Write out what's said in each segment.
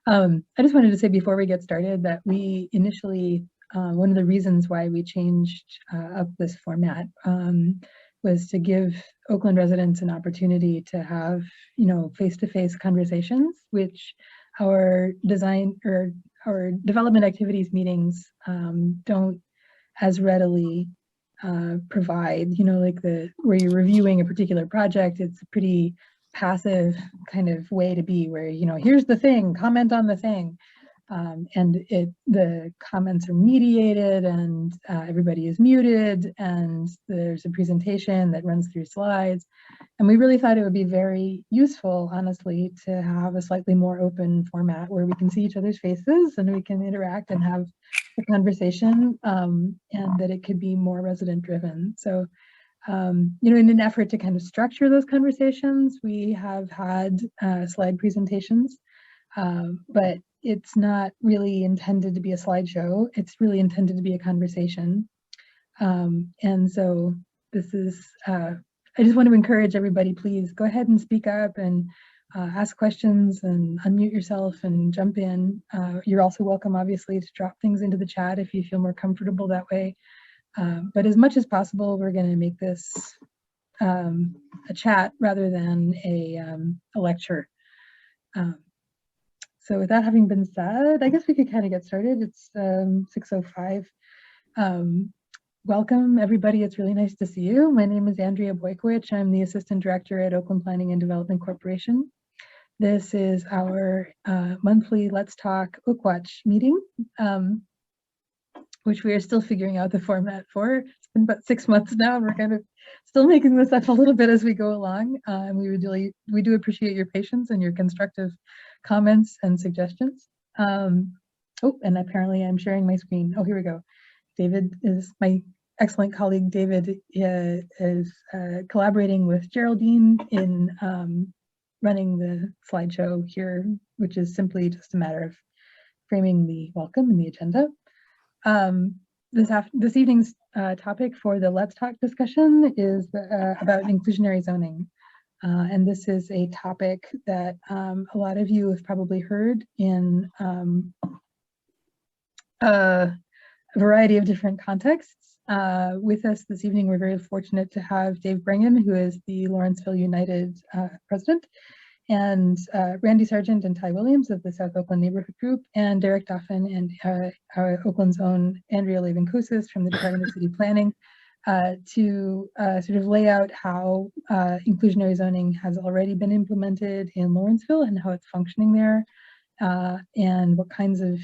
I just wanted to say before we get started that we initially, one of the reasons why we changed up this format was to give Oakland residents an opportunity to have, face-to-face conversations, which our design or our development activities meetings don't as readily provide, like where you're reviewing a particular project. It's a pretty passive kind of way to be where, here's the thing, comment on the thing. And the comments are mediated and everybody is muted and there's a presentation that runs through slides. And we really thought it would be very useful, honestly, to have a slightly more open format where we can see each other's faces and we can interact and have a conversation, and that it could be more resident driven. So, in an effort to kind of structure those conversations, we have had slide presentations, but it's not really intended to be a slideshow. It's really intended to be a conversation. And so this is, I just want to encourage everybody, please go ahead and speak up and ask questions and unmute yourself and jump in. You're also welcome, obviously, to drop things into the chat if you feel more comfortable that way. But as much as possible, we're going to make this a chat rather than a lecture. So with that having been said, I guess we could kind of get started. It's 6:05. Welcome, everybody. It's really nice to see you. My name is Andrea Oakwatch. I'm the Assistant Director at Oakland Planning and Development Corporation. This is our monthly Let's Talk Oakwatch meeting, which we are still figuring out the format for. It's been about 6 months now, and we're kind of still making this up a little bit as we go along. And we do appreciate your patience and your constructive comments and suggestions. Oh, and apparently I'm sharing my screen. Oh, here we go. David is my excellent colleague. David is collaborating with Geraldine in running the slideshow here, which is simply just a matter of framing the welcome and the agenda. This evening's topic for the Let's Talk discussion is about inclusionary zoning. And this is a topic that a lot of you have probably heard in a variety of different contexts. With us this evening, we're very fortunate to have Dave Breingan, who is the Lawrenceville United president, and Randy Sargent and Ty Williams of the South Oakland Neighborhood Group, and Derek Doffin and Oakland's own Andrea Levenkosis from the Department of City Planning, to sort of lay out how inclusionary zoning has already been implemented in Lawrenceville and how it's functioning there, and what kinds of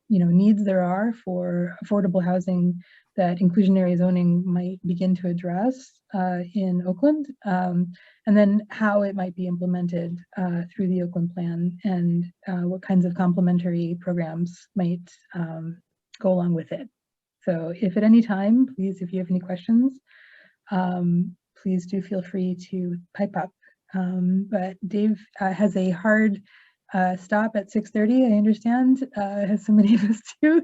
needs there are for affordable housing that inclusionary zoning might begin to address in Oakland, and then how it might be implemented through the Oakland plan, and what kinds of complementary programs might go along with it. So if at any time, please, if you have any questions, please do feel free to pipe up. But Dave has a hard stop at 6:30, I understand, as so many of us do.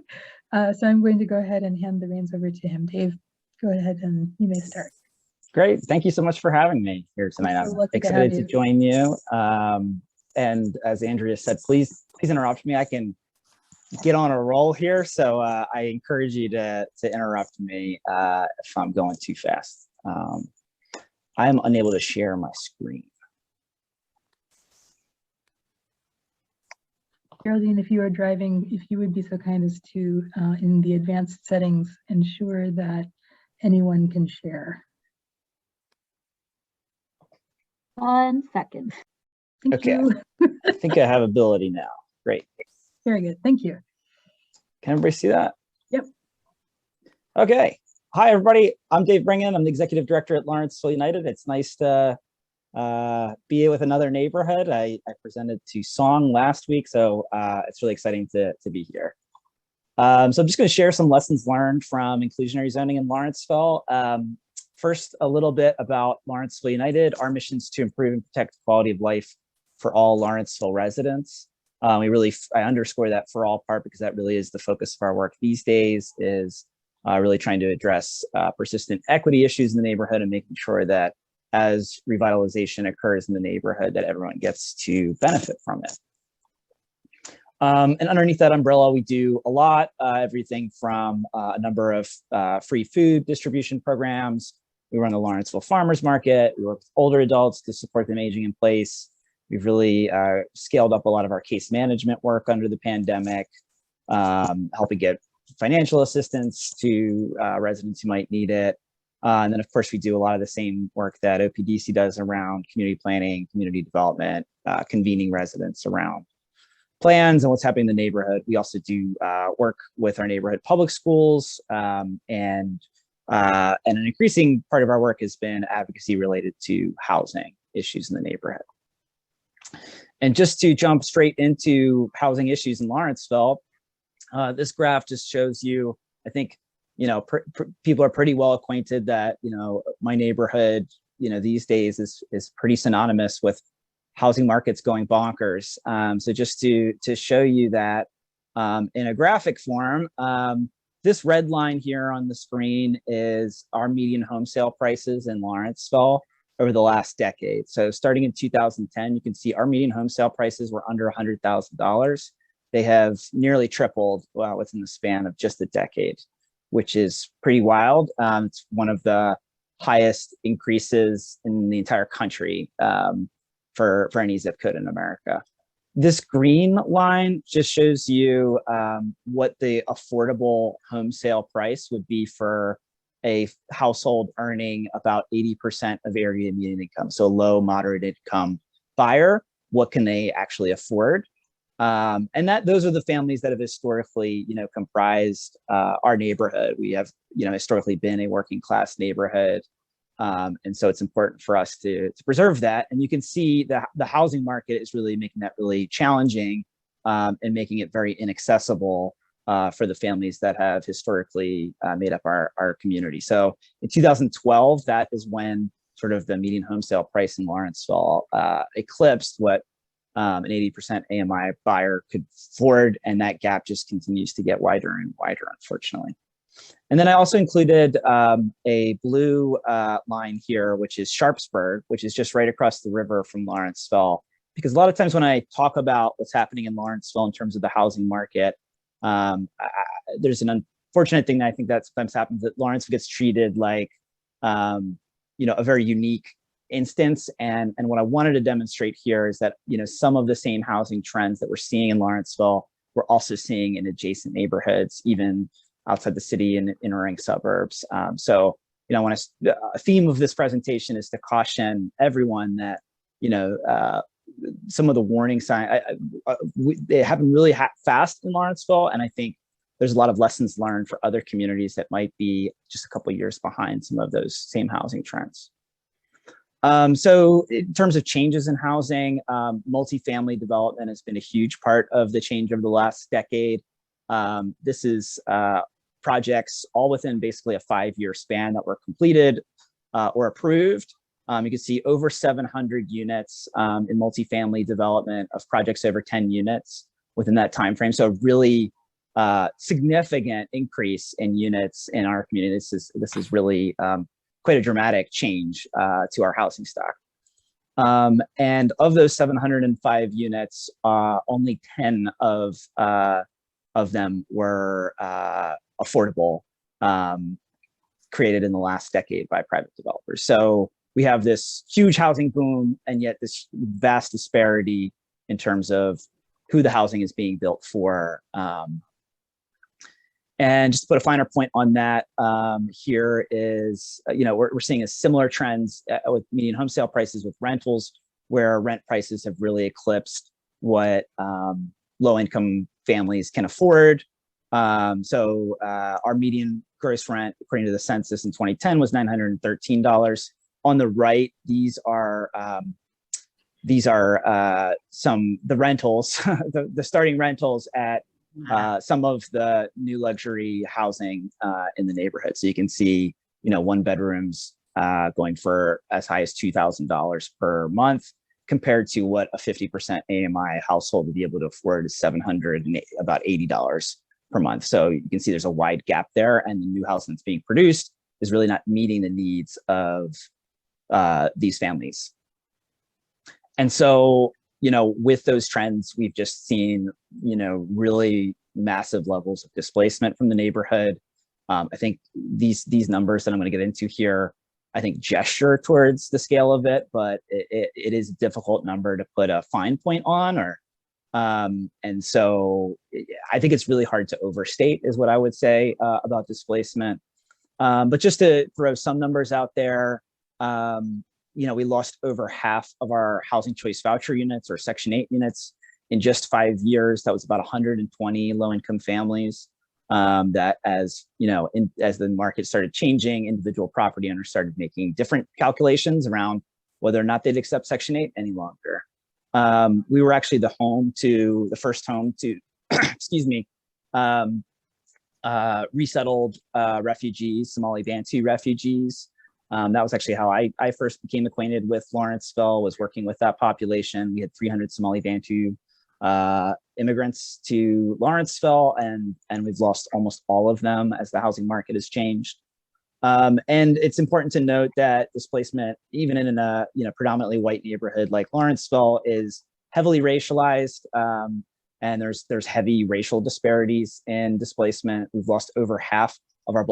So I'm going to go ahead and hand the reins over to him. Dave, go ahead and you may start. Great. Thank you so much for having me here tonight. I'm excited to join you. And as Andrea said, please interrupt me. I can get on a roll here. So I encourage you to interrupt me if I'm going too fast. I'm unable to share my screen. Geraldine, if you are driving, if you would be so kind as to, in the advanced settings, ensure that anyone can share. 1 second. Thank you. I think I have ability now. Great. Very good. Thank you. Can everybody see that? Yep. Okay. Hi, everybody. I'm Dave Breingan. I'm the Executive Director at Lawrenceville United. It's nice to be with another neighborhood. I presented to Song last week, so it's really exciting to be here. So I'm just going to share some lessons learned from inclusionary zoning in Lawrenceville. First, a little bit about Lawrenceville United. Our mission is to improve and protect the quality of life for all Lawrenceville residents. I underscore that for all part because that really is the focus of our work these days, is really trying to address persistent equity issues in the neighborhood and making sure that as revitalization occurs in the neighborhood, that everyone gets to benefit from it. And underneath that umbrella, we do a lot, everything from a number of free food distribution programs. We run the Lawrenceville Farmers Market. We work with older adults to support them aging in place. We've really scaled up a lot of our case management work under the pandemic, helping get financial assistance to residents who might need it. And then, of course, we do a lot of the same work that OPDC does around community planning, community development, convening residents around plans and what's happening in the neighborhood. We also do work with our neighborhood public schools, and an increasing part of our work has been advocacy related to housing issues in the neighborhood. And just to jump straight into housing issues in Lawrenceville, this graph just shows you, I think, people are pretty well acquainted that, my neighborhood, these days is pretty synonymous with housing markets going bonkers. So just to show you that in a graphic form, this red line here on the screen is our median home sale prices in Lawrenceville over the last decade. So starting in 2010, you can see our median home sale prices were under $100,000. They have nearly tripled within the span of just a decade, which is pretty wild. It's one of the highest increases in the entire country for any zip code in America. This green line just shows you what the affordable home sale price would be for a household earning about 80% of area median income. So low, moderate income buyer, what can they actually afford? And those are the families that have historically, comprised our neighborhood. We have, historically been a working class neighborhood. And so it's important for us to preserve that. And you can see that the housing market is really making that really challenging, and making it very inaccessible for the families that have historically made up our community. So in 2012, that is when sort of the median home sale price in Lawrenceville eclipsed what an 80% AMI buyer could afford, and that gap just continues to get wider and wider, unfortunately. And then I also included a blue line here, which is Sharpsburg, which is just right across the river from Lawrenceville. Because a lot of times when I talk about what's happening in Lawrenceville in terms of the housing market, there's an unfortunate thing that I think that sometimes happens, that Lawrenceville gets treated like, a very unique instance. And what I wanted to demonstrate here is that, some of the same housing trends that we're seeing in Lawrenceville, we're also seeing in adjacent neighborhoods, even outside the city and inner-ring suburbs. So, a theme of this presentation is to caution everyone that, some of the warning signs, they happen really fast in Lawrenceville. And I think there's a lot of lessons learned for other communities that might be just a couple of years behind some of those same housing trends. So in terms of changes in housing, multifamily development has been a huge part of the change over the last decade. This is projects all within basically a 5-year span that were completed or approved. You can see over 700 units in multifamily development of projects over 10 units within that time frame. So really significant increase in units in our community. This is really quite a dramatic change to our housing stock. And of those 705 units, only 10 of them were affordable, created in the last decade by private developers. So we have this huge housing boom, and yet this vast disparity in terms of who the housing is being built for. And just to put a finer point on that, here is, we're seeing a similar trends with median home sale prices with rentals, where rent prices have really eclipsed what low-income families can afford. So our median gross rent, according to the census in 2010, was $913. On the right, these are the rentals, the starting rentals at some of the new luxury housing in the neighborhood. So you can see, 1 bedrooms going for as high as $2,000 per month, compared to what a 50% AMI household would be able to afford is about $80 per month. So you can see there's a wide gap there, and the new housing that's being produced is really not meeting the needs of these families. And so, with those trends, we've just seen, really massive levels of displacement from the neighborhood. I think these numbers that I'm going to get into here, I think gesture towards the scale of it, but it is a difficult number to put a fine point on, and so I think it's really hard to overstate is what I would say about displacement. But just to throw some numbers out there, we lost over half of our housing choice voucher units or Section 8 units in just 5 years. That was about 120 low-income families. That as the market started changing, individual property owners started making different calculations around whether or not they'd accept Section 8 any longer. We were actually the first home to, excuse me, resettled refugees, Somali Bantu refugees. That was actually how I first became acquainted with Lawrenceville, was working with that population. We had 300 Somali Bantu immigrants to Lawrenceville, and we've lost almost all of them as the housing market has changed. And it's important to note that displacement, even in a predominantly white neighborhood like Lawrenceville, is heavily racialized, and there's heavy racial disparities in displacement. We've lost over half of our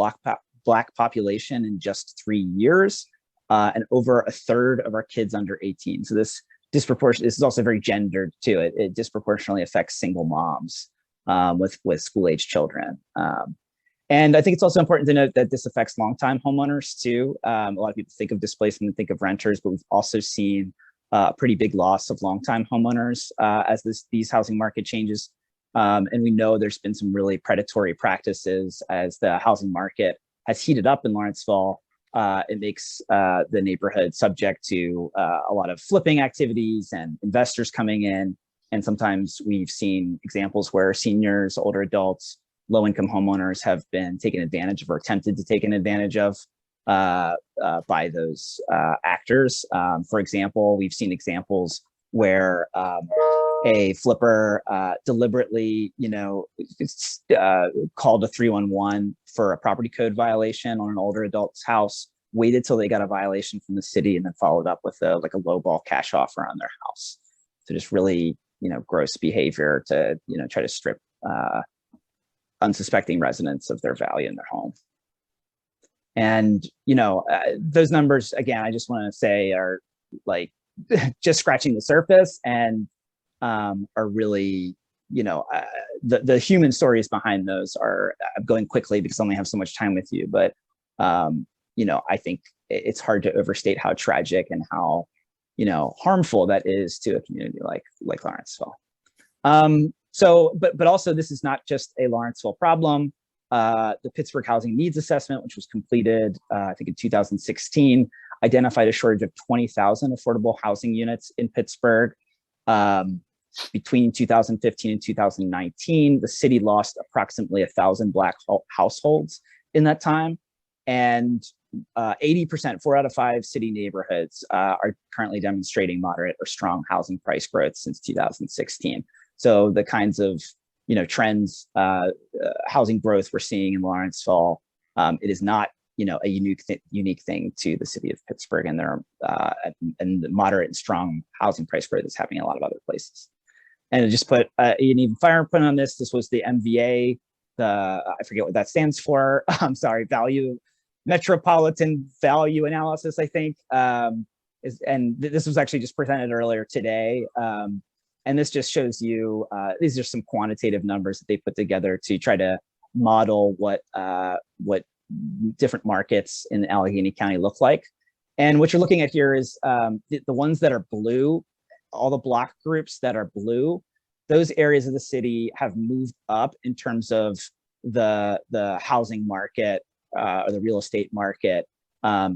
Black population in just 3 years, and over a third of our kids under 18. So this is also very gendered too. It disproportionately affects single moms with school-age children. And I think it's also important to note that this affects longtime homeowners too. A lot of people think of displacement and think of renters, but we've also seen a pretty big loss of longtime homeowners as these housing market changes. And we know there's been some really predatory practices as the housing market has heated up in Lawrenceville. It makes the neighborhood subject to a lot of flipping activities and investors coming in. And sometimes we've seen examples where seniors, older adults, low-income homeowners have been taken advantage of or attempted to take advantage of by those actors. For example, we've seen examples where a flipper deliberately, called a 311 for a property code violation on an older adult's house, waited till they got a violation from the city, and then followed up with a lowball cash offer on their house. So just really, gross behavior to, try to strip unsuspecting residents of their value in their home. And, those numbers, again, I just want to say are just scratching the surface, and are really, the human stories behind those are, I'm going quickly because I only have so much time with you, but, I think it's hard to overstate how tragic and how, harmful that is to a community like Lawrenceville. But also this is not just a Lawrenceville problem. The Pittsburgh Housing Needs Assessment, which was completed, I think in 2016, identified a shortage of 20,000 affordable housing units in Pittsburgh. Between 2015 and 2019, the city lost approximately 1,000 Black households in that time. And 80%, 4 out of 5 city neighborhoods are currently demonstrating moderate or strong housing price growth since 2016. So the kinds of trends, housing growth we're seeing in Lawrenceville, it is not a unique thing to the city of Pittsburgh, and and the moderate and strong housing price growth is happening in a lot of other places. And to just put an even finer point on this, this was the MVA, I forget what that stands for. I'm sorry, Metropolitan Value Analysis, I think. And this was actually just presented earlier today. And this just shows you, these are some quantitative numbers that they put together to try to model what different markets in Allegheny County look like. And what you're looking at here is the ones that are blue, all the block groups that are blue, those areas of the city have moved up in terms of the housing market or the real estate market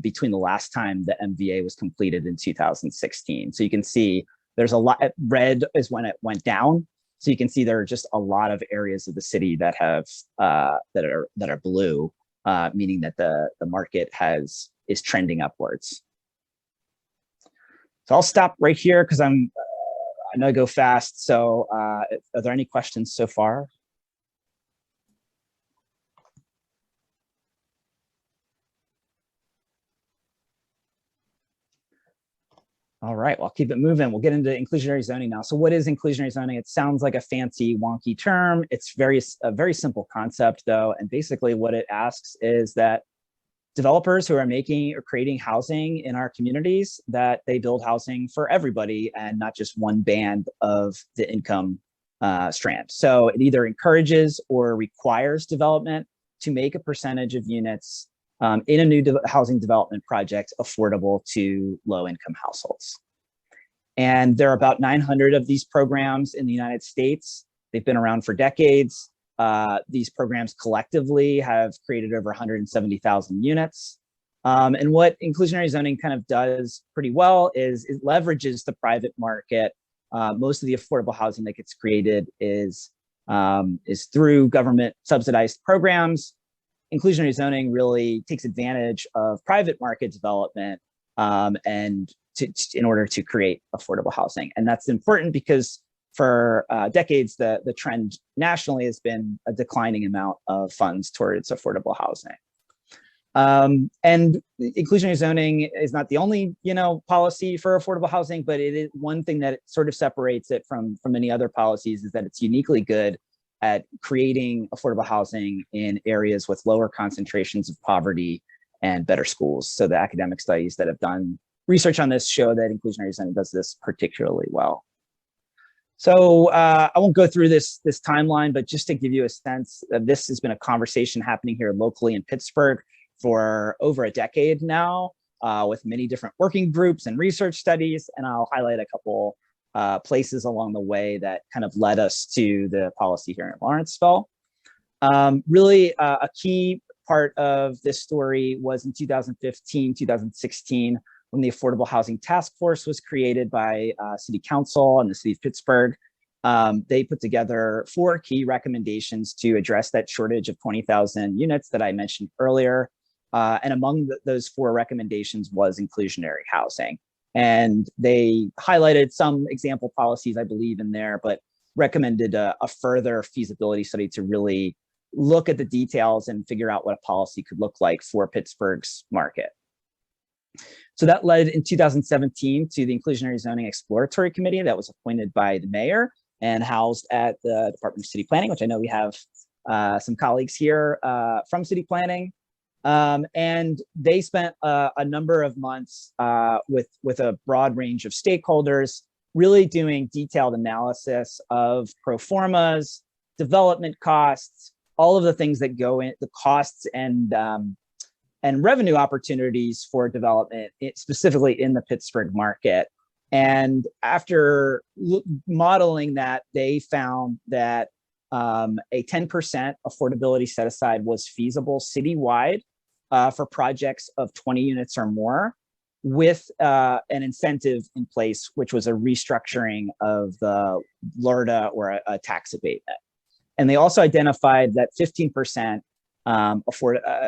between the last time the MVA was completed in 2016. So you can see there's a lot. Red is when it went down. So you can see there are just a lot of areas of the city that have that are blue, meaning that the market is trending upwards. So I'll stop right here because I know I go fast. So are there any questions so far? All right, well, I'll keep it moving. We'll get into inclusionary zoning now. So what is inclusionary zoning? It sounds like a fancy, wonky term. It's a very simple concept, though. And basically what it asks is that developers who are making or creating housing in our communities, that they build housing for everybody and not just one band of the income strand. So it either encourages or requires development to make a percentage of units in a new housing development project affordable to low-income households. And there are about 900 of these programs in the United States. They've been around for decades. These programs collectively have created over 170,000 units. And what inclusionary zoning kind of does pretty well is it leverages the private market. Most of the affordable housing that gets created is through government subsidized programs. Inclusionary zoning really takes advantage of private market development in order to create affordable housing. And that's important because for decades, the trend nationally has been a declining amount of funds towards affordable housing. And inclusionary zoning is not the only, policy for affordable housing, but it is one thing that sort of separates it from many other policies is that it's uniquely good at creating affordable housing in areas with lower concentrations of poverty and better schools. So the academic studies that have done research on this show that inclusionary zoning does this particularly well. So I won't go through this timeline, but just to give you a sense, this has been a conversation happening here locally in Pittsburgh for over a decade now, with many different working groups and research studies. And I'll highlight a couple places along the way that kind of led us to the policy here in Lawrenceville. Really, a key part of this story was in 2015, 2016, when the Affordable Housing Task Force was created by City Council and the City of Pittsburgh. They put together 4 key recommendations to address that shortage of 20,000 units that I mentioned earlier. And among those 4 recommendations was inclusionary housing. And they highlighted some example policies, I believe, in there, but recommended a further feasibility study to really look at the details and figure out what a policy could look like for Pittsburgh's market. So that led in 2017 to the Inclusionary Zoning Exploratory Committee that was appointed by the mayor and housed at the Department of City Planning, which I know we have some colleagues here from City Planning. And they spent a number of months with a broad range of stakeholders, really doing detailed analysis of pro formas, development costs, all of the things that go in, the costs and revenue opportunities for development, specifically in the Pittsburgh market. And after modeling that, they found that a 10% affordability set aside was feasible citywide for projects of 20 units or more, with an incentive in place, which was a restructuring of the LRTA or a tax abatement. And they also identified that 15%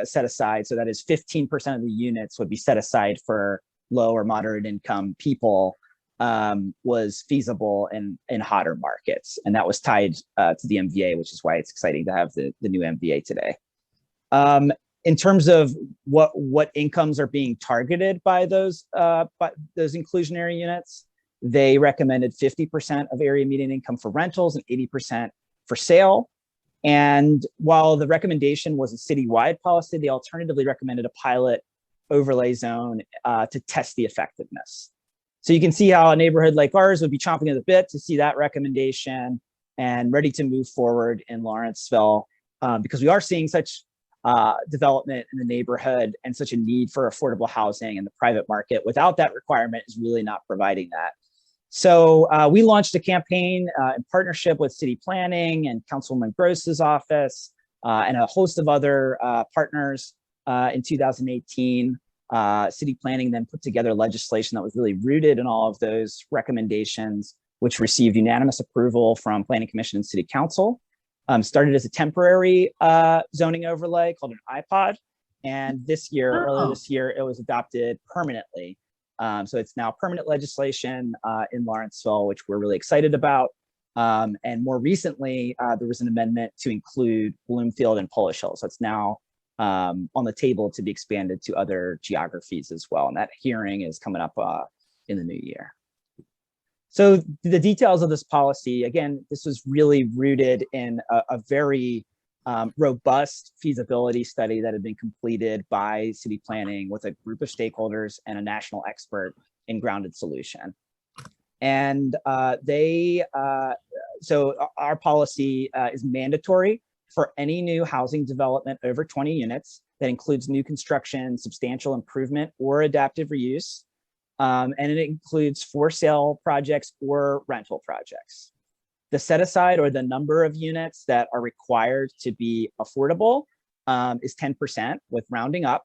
set aside, so that is 15% of the units would be set aside for low or moderate income people, was feasible in hotter markets. And that was tied to the MVA, which is why it's exciting to have the new MVA today. In terms of what incomes are being targeted by those inclusionary units, they recommended 50% of area median income for rentals and 80% for sale. And while the recommendation was a citywide policy, they alternatively recommended a pilot overlay zone to test the effectiveness. So you can see how a neighborhood like ours would be chomping at the bit to see that recommendation and ready to move forward in Lawrenceville, because we are seeing such development in the neighborhood and such a need for affordable housing, in the private market without that requirement is really not providing that. So we launched a campaign in partnership with City Planning and Councilwoman Gross's office and a host of other partners in 2018. City Planning then put together legislation that was really rooted in all of those recommendations, which received unanimous approval from Planning Commission and City Council. Started as a temporary zoning overlay called an iPod. And this year, earlier this year, it was adopted permanently. So it's now permanent legislation in Lawrenceville, which we're really excited about. And more recently, there was an amendment to include Bloomfield and Polish Hill. So it's now on the table to be expanded to other geographies as well. And that hearing is coming up in the new year. So the details of this policy, again, this was really rooted in a very robust feasibility study that had been completed by city planning with a group of stakeholders and a national expert in grounded solution. And so our policy is mandatory for any new housing development over 20 units that includes new construction, substantial improvement, or adaptive reuse. And it includes for sale projects or rental projects. The set aside or the number of units that are required to be affordable is 10% with rounding up.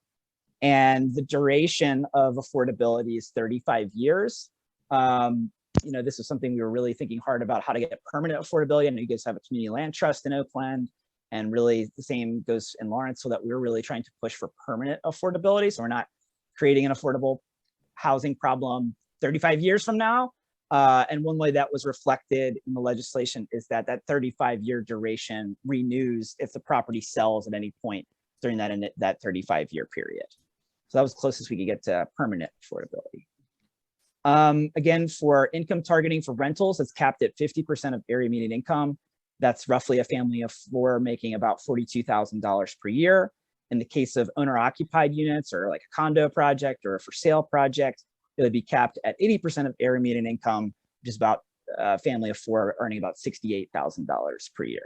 And the duration of affordability is 35 years. This is something we were really thinking hard about, how to get permanent affordability. I know you guys have a community land trust in Oakland, and really the same goes in Lawrence, so that we're really trying to push for permanent affordability. So we're not creating an affordable housing problem 35 years from now. And one way that was reflected in the legislation is that 35-year duration renews if the property sells at any point during that 35-year period. So that was closest we could get to permanent affordability. Again, for income targeting for rentals, it's capped at 50% of area median income. That's roughly a family of four making about $42,000 per year. In the case of owner-occupied units or like a condo project or a for sale project, it would be capped at 80% of area median income, which is about a family of four earning about $68,000 per year.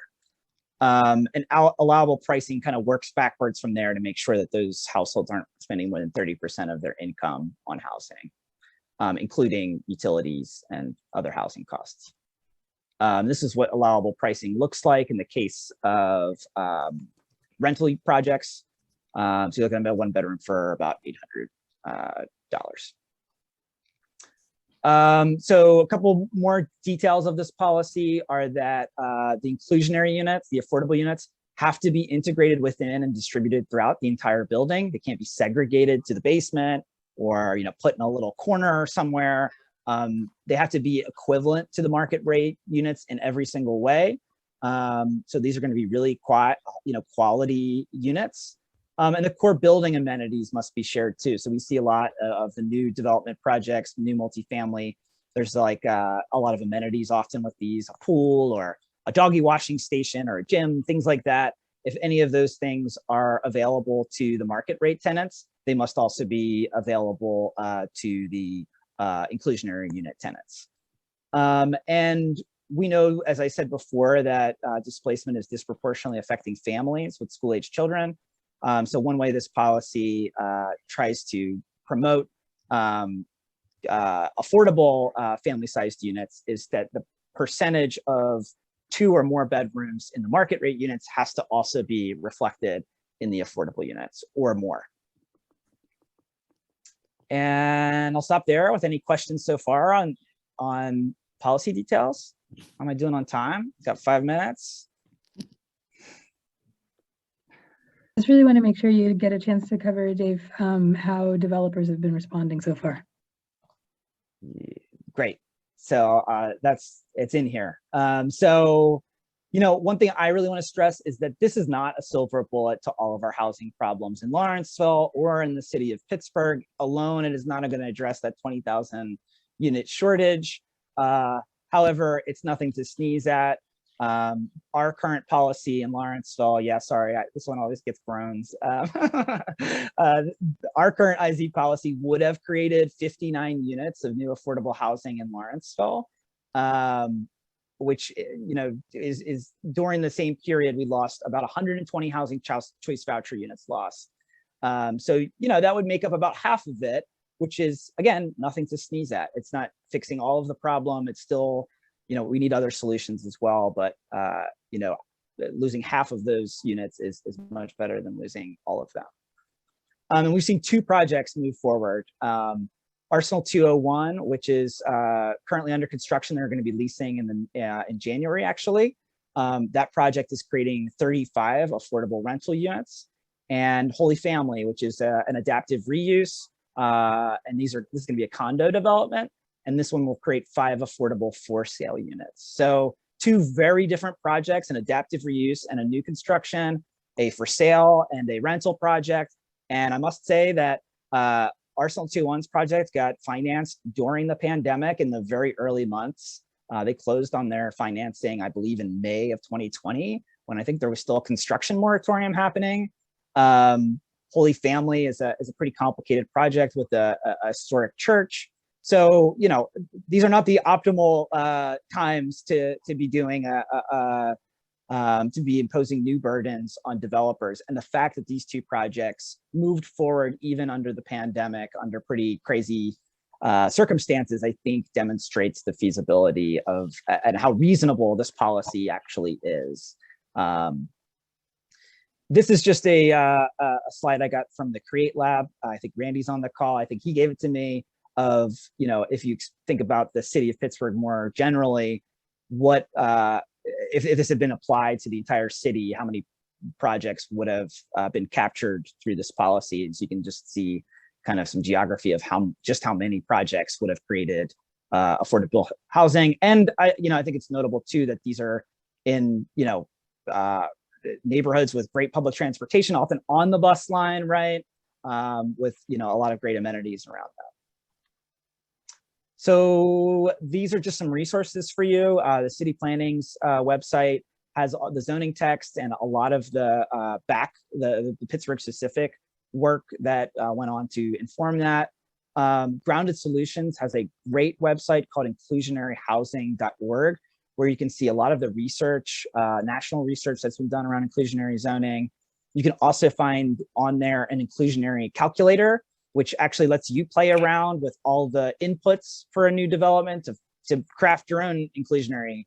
And allowable pricing kind of works backwards from there to make sure that those households aren't spending more than 30% of their income on housing, including utilities and other housing costs. This is what allowable pricing looks like in the case of rental projects. So you're looking at a one bedroom for about $800. So a couple more details of this policy are that the inclusionary units, the affordable units, have to be integrated within and distributed throughout the entire building. They can't be segregated to the basement or put in a little corner somewhere. They have to be equivalent to the market rate units in every single way. So these are going to be really quality units. And the core building amenities must be shared too. So we see a lot of the new development projects, new multifamily. There's like a lot of amenities often with these, a pool or a doggy washing station or a gym, things like that. If any of those things are available to the market rate tenants, they must also be available to the inclusionary unit tenants. And we know, as I said before, that displacement is disproportionately affecting families with school-age children. So one way this policy tries to promote affordable family-sized units is that the percentage of 2 or more bedrooms in the market rate units has to also be reflected in the affordable units or more. And I'll stop there with any questions so far on policy details. How am I doing on time? Got 5 minutes. Just really want to make sure you get a chance to cover, Dave, how developers have been responding so far. Great. So it's in here. So, one thing I really want to stress is that this is not a silver bullet to all of our housing problems in Lawrenceville or in the city of Pittsburgh alone. It is not going to address that 20,000 unit shortage. However, it's nothing to sneeze at. Our current policy in Lawrenceville, this one always gets groans. Our current IZ policy would have created 59 units of new affordable housing in Lawrenceville, which is during the same period we lost about 120 housing choice voucher units lost. So that would make up about half of it, which is, again, nothing to sneeze at. It's not fixing all of the problem. It's still, we need other solutions as well, but losing half of those units is much better than losing all of them. And we've seen 2 projects move forward. Arsenal 201, which is currently under construction. They're going to be leasing in January, actually. That project is creating 35 affordable rental units. And Holy Family, which is an adaptive reuse. And this is going to be a condo development. And this one will create 5 affordable for sale units. So 2 very different projects, an adaptive reuse and a new construction, a for sale and a rental project. And I must say that Arsenal 2-1's project got financed during the pandemic in the very early months. They closed on their financing, I believe, in May of 2020, when I think there was still a construction moratorium happening. Holy Family is a pretty complicated project with a historic church. So, you know, these are not the optimal times to be doing to be imposing new burdens on developers. And the fact that these two projects moved forward even under the pandemic, under pretty crazy circumstances, I think demonstrates the feasibility of and how reasonable this policy actually is. This is just a slide I got from the Create Lab. I think Randy's on the call. I think he gave it to me of, you know, if you think about the city of Pittsburgh more generally, what if this had been applied to the entire city, how many projects would have been captured through this policy? And so you can just see kind of some geography of how many projects would have created affordable housing. And I think it's notable too that these are in, you know, neighborhoods with great public transportation, often on the bus line, right? With, you know, a lot of great amenities around that. So these are just some resources for you. The city planning's website has all the zoning text and a lot of the the Pittsburgh specific work that went on to inform that. Grounded Solutions has a great website called inclusionaryhousing.org, where you can see a lot of the research, national research that's been done around inclusionary zoning. You can also find on there an inclusionary calculator, which actually lets you play around with all the inputs for a new development to craft your own inclusionary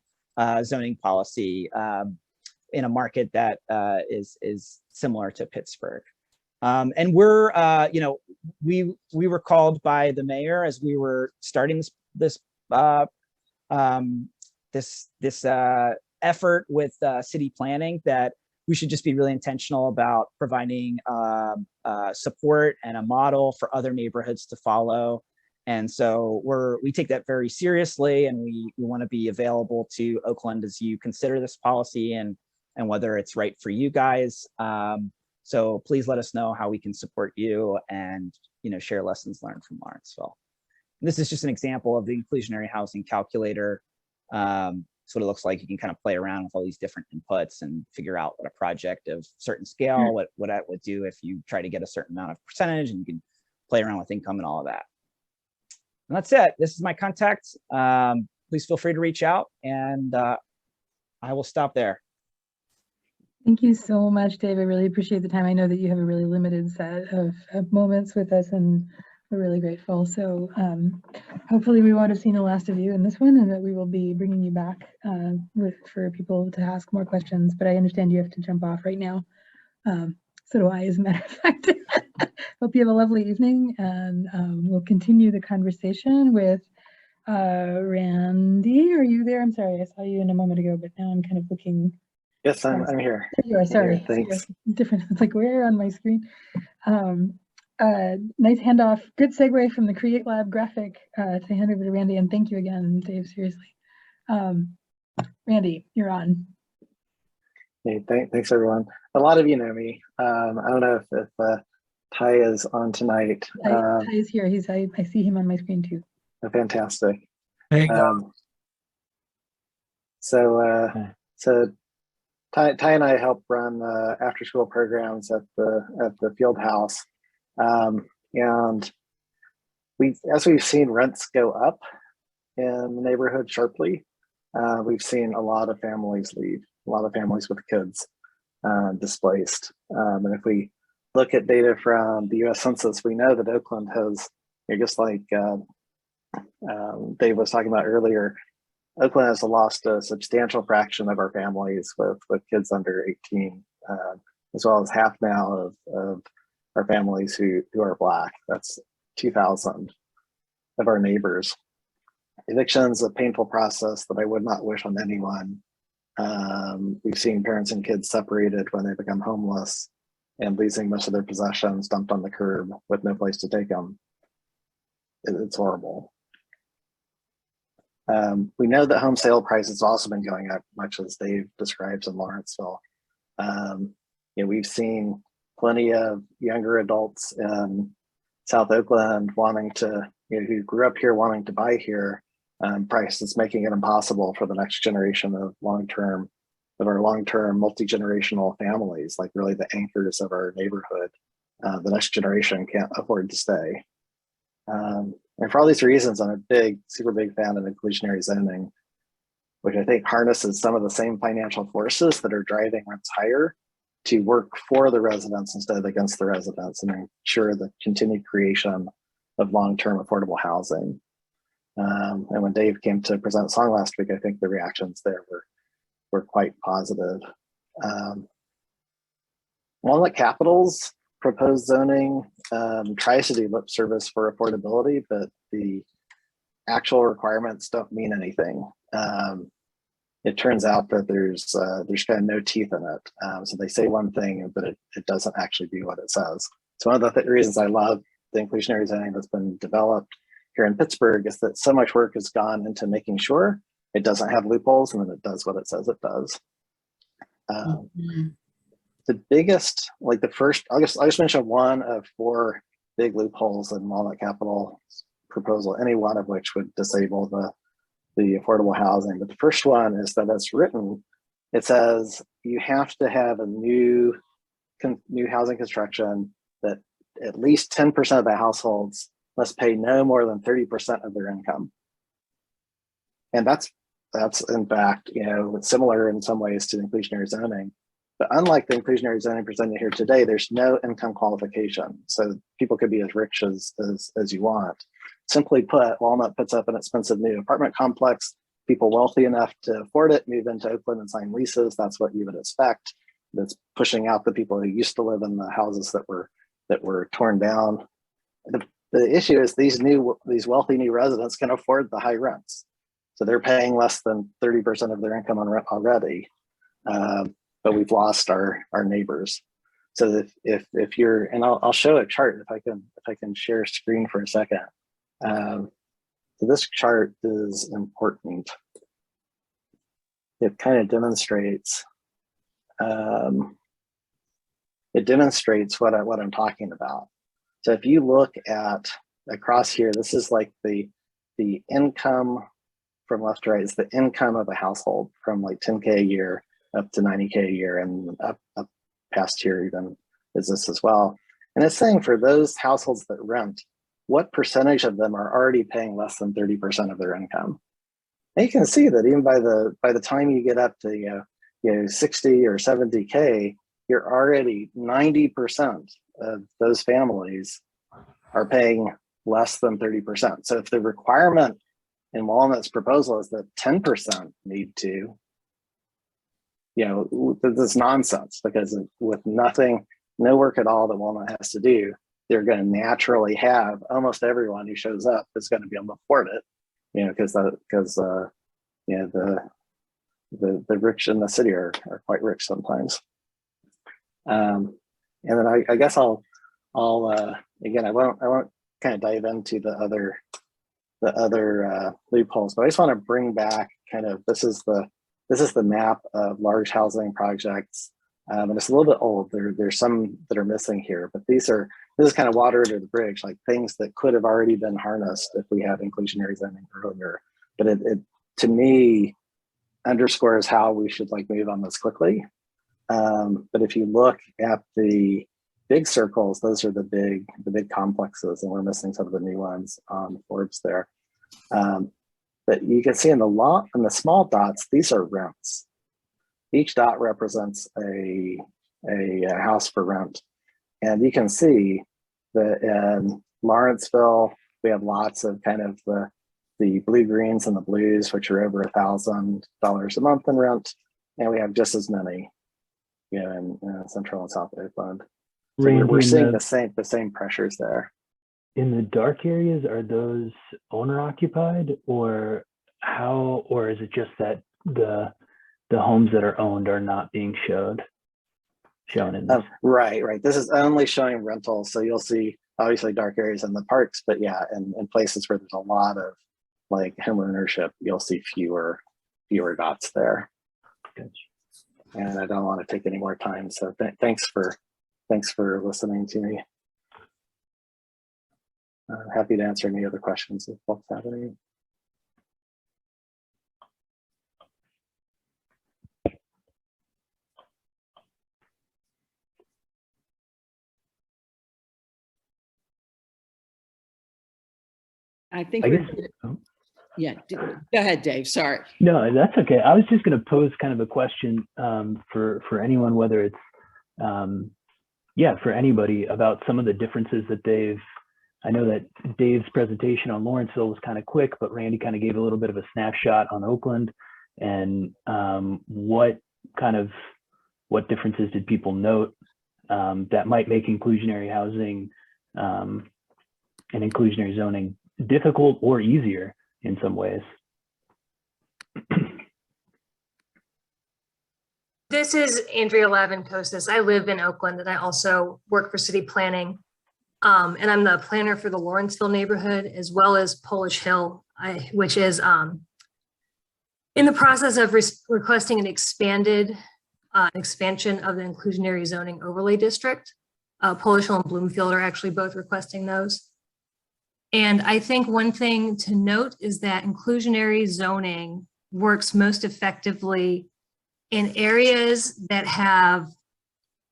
zoning policy in a market that is similar to Pittsburgh. And we're, we were called by the mayor as we were starting this effort with city planning, that we should just be really intentional about providing support and a model for other neighborhoods to follow. And so we take that very seriously, and we want to be available to Oakland as you consider this policy and whether it's right for you guys. So please let us know how we can support you and, you know, share lessons learned from Lawrenceville. And this is just an example of the inclusionary housing calculator. That's what it looks like. You can kind of play around with all these different inputs and figure out what a project of certain scale, what that would do if you try to get a certain amount of percentage, and you can play around with income and all of that. And that's it. This is my contact. Please feel free to reach out, and I will stop there. Thank you so much, Dave. I really appreciate the time. I know that you have a really limited set of moments with us, and we're really grateful. So hopefully we won't have seen the last of you in this one, and that we will be bringing you back for people to ask more questions. But I understand you have to jump off right now. So do I, as a matter of fact. Hope you have a lovely evening, and we'll continue the conversation with Randy. Are you there? I'm sorry, I saw you in a moment ago, but now I'm kind of looking. Yes, I'm here. There you are. Sorry. Here, thanks. Different. It's like where on my screen. Nice handoff. Good segue from the Create Lab graphic to hand over to Randy. And thank you again, Dave. Seriously. Randy, you're on. Hey, thanks everyone. A lot of you know me. I don't know if Ty is on tonight. Ty is here. I see him on my screen too. Fantastic. Hey. So Ty and I help run after school programs at the field house. And as we've seen rents go up in the neighborhood sharply, we've seen a lot of families leave, a lot of families with kids displaced. And if we look at data from the US Census, we know that Oakland has, just like Dave was talking about earlier, Oakland has lost a substantial fraction of our families with kids under 18, as well as half now of our families who are Black. That's 2,000 of our neighbors. Eviction's a painful process that I would not wish on anyone. We've seen parents and kids separated when they become homeless and losing most of their possessions, dumped on the curb with no place to take them. It's horrible. We know that home sale prices have also been going up, much as Dave describes in Lawrenceville. We've seen plenty of younger adults in South Oakland wanting to, who grew up here wanting to buy here, price is making it impossible for the next generation of our long-term multi-generational families, like really the anchors of our neighborhood. The next generation can't afford to stay. And for all these reasons, I'm a super big fan of inclusionary zoning, which I think harnesses some of the same financial forces that are driving rents higher to work for the residents instead of against the residents, and ensure the continued creation of long-term affordable housing. And when Dave came to present Song last week, I think the reactions there were quite positive. Walnut Capital's proposed zoning tries to do lip service for affordability, but the actual requirements don't mean anything. It turns out that there's kind of no teeth in it. So they say one thing, but it doesn't actually do what it says. So one of the reasons I love the inclusionary zoning that's been developed here in Pittsburgh is that so much work has gone into making sure it doesn't have loopholes, and then it does what it says it does. The biggest, like the first, I'll just mention one of 4 big loopholes in Walnut Capital's proposal, any one of which would disable the affordable housing. But the first one is that it's written, it says you have to have a new housing construction that at least 10% of the households must pay no more than 30% of their income. And that's in fact, similar in some ways to inclusionary zoning. But unlike the inclusionary zoning presented here today, there's no income qualification. So people could be as rich as you want. Simply put, Walnut puts up an expensive new apartment complex. People wealthy enough to afford it move into Oakland and sign leases. That's what you would expect. That's pushing out the people who used to live in the houses that were torn down. The issue is these wealthy new residents can afford the high rents. So they're paying less than 30% of their income on rent already. But we've lost our neighbors. So if you're, and I'll show a chart if I can share screen for a second. So this chart is important. It kind of demonstrates what I'm talking about. So if you look at across here, this is like the income from left to right is the income of a household from like 10K a year up to 90K a year, and up past here even is this as well. And it's saying for those households that rent, what percentage of them are already paying less than 30% of their income? And you can see that even by the time you get up to 60 or 70K, you're already 90% of those families are paying less than 30%. So if the requirement in Walnut's proposal is that 10% need to, this is nonsense, because with no work at all that Walnut has to do, they're going to naturally have almost everyone who shows up is going to be able to afford it, because the rich in the city are quite rich sometimes. And then I guess I'll again, I won't kind of dive into the other loopholes, but I just want to bring back kind of, this is the map of large housing projects, and it's a little bit old. There's some that are missing here, but this is kind of water under the bridge, like things that could have already been harnessed if we had inclusionary zoning earlier. But it to me underscores how we should move on this quickly. But if you look at the big circles, those are the big complexes, and we're missing some of the new ones on Forbes there. But you can see in the small dots, these are rents. Each dot represents a house for rent. And you can see that in Lawrenceville, we have lots of kind of the blue greens and the blues, which are over $1,000 a month in rent. And we have just as many, in Central and South Oakland. So we're seeing the same pressures there. In the dark areas, are those owner occupied, or is it just that the homes that are owned are not being shown in this? Right. This is only showing rentals. So you'll see obviously dark areas in the parks, but yeah, in places where there's a lot of home ownership, you'll see fewer dots there. Gotcha. And I don't want to take any more time. So thanks for listening to me. Happy to answer any other questions if folks have any. I think I we're, guess, oh, yeah, go ahead, Dave, sorry. no, that's okay. I was just going to pose kind of a question for anyone, whether it's, yeah, for anybody, about some of the differences that I know that Dave's presentation on Lawrenceville was kind of quick, but Randy kind of gave a little bit of a snapshot on Oakland, and what differences did people note that might make inclusionary housing and inclusionary zoning difficult or easier in some ways? This is Andrea Lavin-Kostas. I live in Oakland and I also work for city planning. And I'm the planner for the Lawrenceville neighborhood as well as Polish Hill, which is in the process of requesting an expansion of the inclusionary zoning overlay district. Polish Hill and Bloomfield are actually both requesting those. And I think one thing to note is that inclusionary zoning works most effectively in areas that have,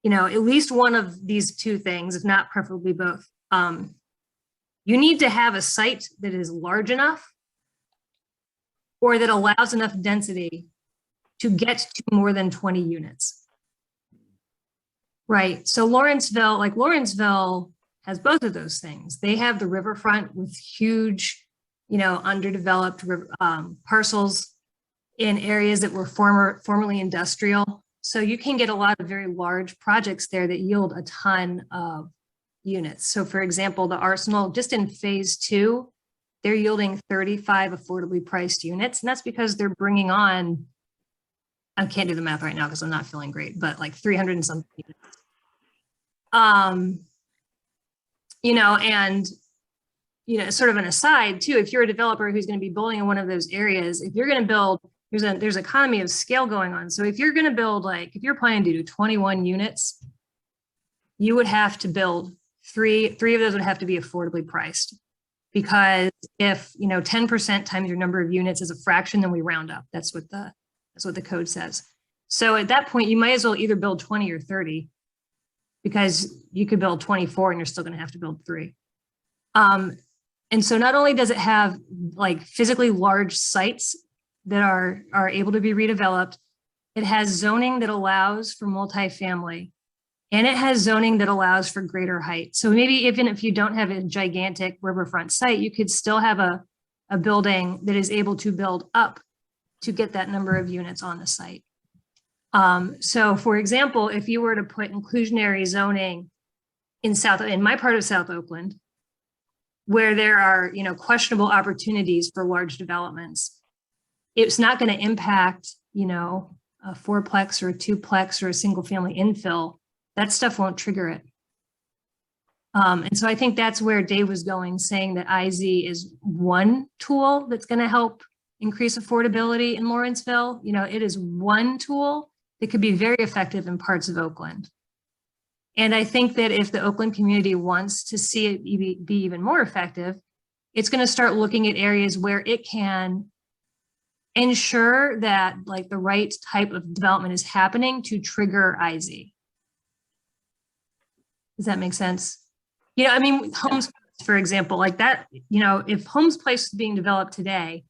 at least one of these two things, if not preferably both. You need to have a site that is large enough or that allows enough density to get to more than 20 units. Right, so Lawrenceville has both of those things. They have the riverfront with huge, underdeveloped parcels in areas that were formerly industrial. So you can get a lot of very large projects there that yield a ton of units. So for example, the Arsenal, just in phase 2, they're yielding 35 affordably priced units. And that's because they're bringing on, I can't do the math right now because I'm not feeling great, but like 300 and something units. Sort of an aside too, if you're a developer who's going to be building in one of those areas, if you're going to build, there's economy of scale going on. So if you're going to build, if you're planning to do 21 units, you would have to build three of those would have to be affordably priced, because if 10% times your number of units is a fraction, then we round up. That's what the code says. So at that point, you might as well either build 20 or 30, because you could build 24 and you're still going to have to build 3. And so not only does it have physically large sites that are able to be redeveloped, it has zoning that allows for multifamily, and it has zoning that allows for greater height. So maybe even if you don't have a gigantic riverfront site, you could still have a building that is able to build up to get that number of units on the site. So for example, if you were to put inclusionary zoning in my part of South Oakland, where there are, questionable opportunities for large developments, it's not going to impact, a 4-plex or a 2-plex or a single family infill. That stuff won't trigger it. And so I think that's where Dave was going, saying that IZ is one tool that's going to help increase affordability in Lawrenceville. It is one tool that could be very effective in parts of Oakland. And I think that if the Oakland community wants to see it be even more effective, it's going to start looking at areas where it can ensure that the right type of development is happening to trigger IZ. Does that make sense? Homes, for example, if Homes Place is being developed today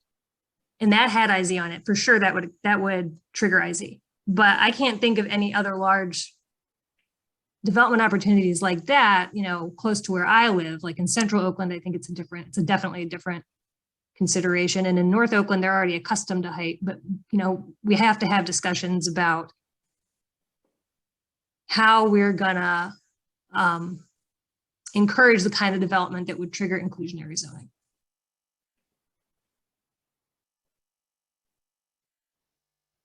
and that had IZ on it, for sure that would trigger IZ. But I can't think of any other large development opportunities like that, close to where I live, like in Central Oakland. I think it's definitely a different consideration. And in North Oakland, they're already accustomed to height, but we have to have discussions about how we're gonna encourage the kind of development that would trigger inclusionary zoning.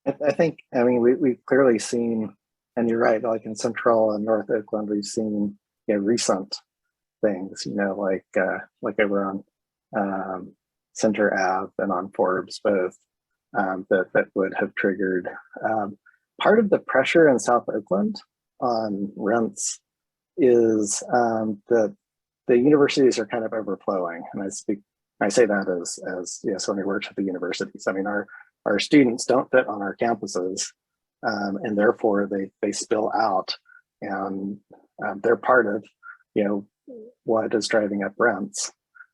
I think, we've clearly seen, and you're right, in Central and North Oakland, we've seen recent things, like over on Center Ave and on Forbes both, that would have triggered. Part of the pressure in South Oakland on rents is that the universities are kind of overflowing, and I say that as somebody who works at the universities. I mean, our students don't fit on our campuses, and therefore they spill out, and they're part of what is driving up rents.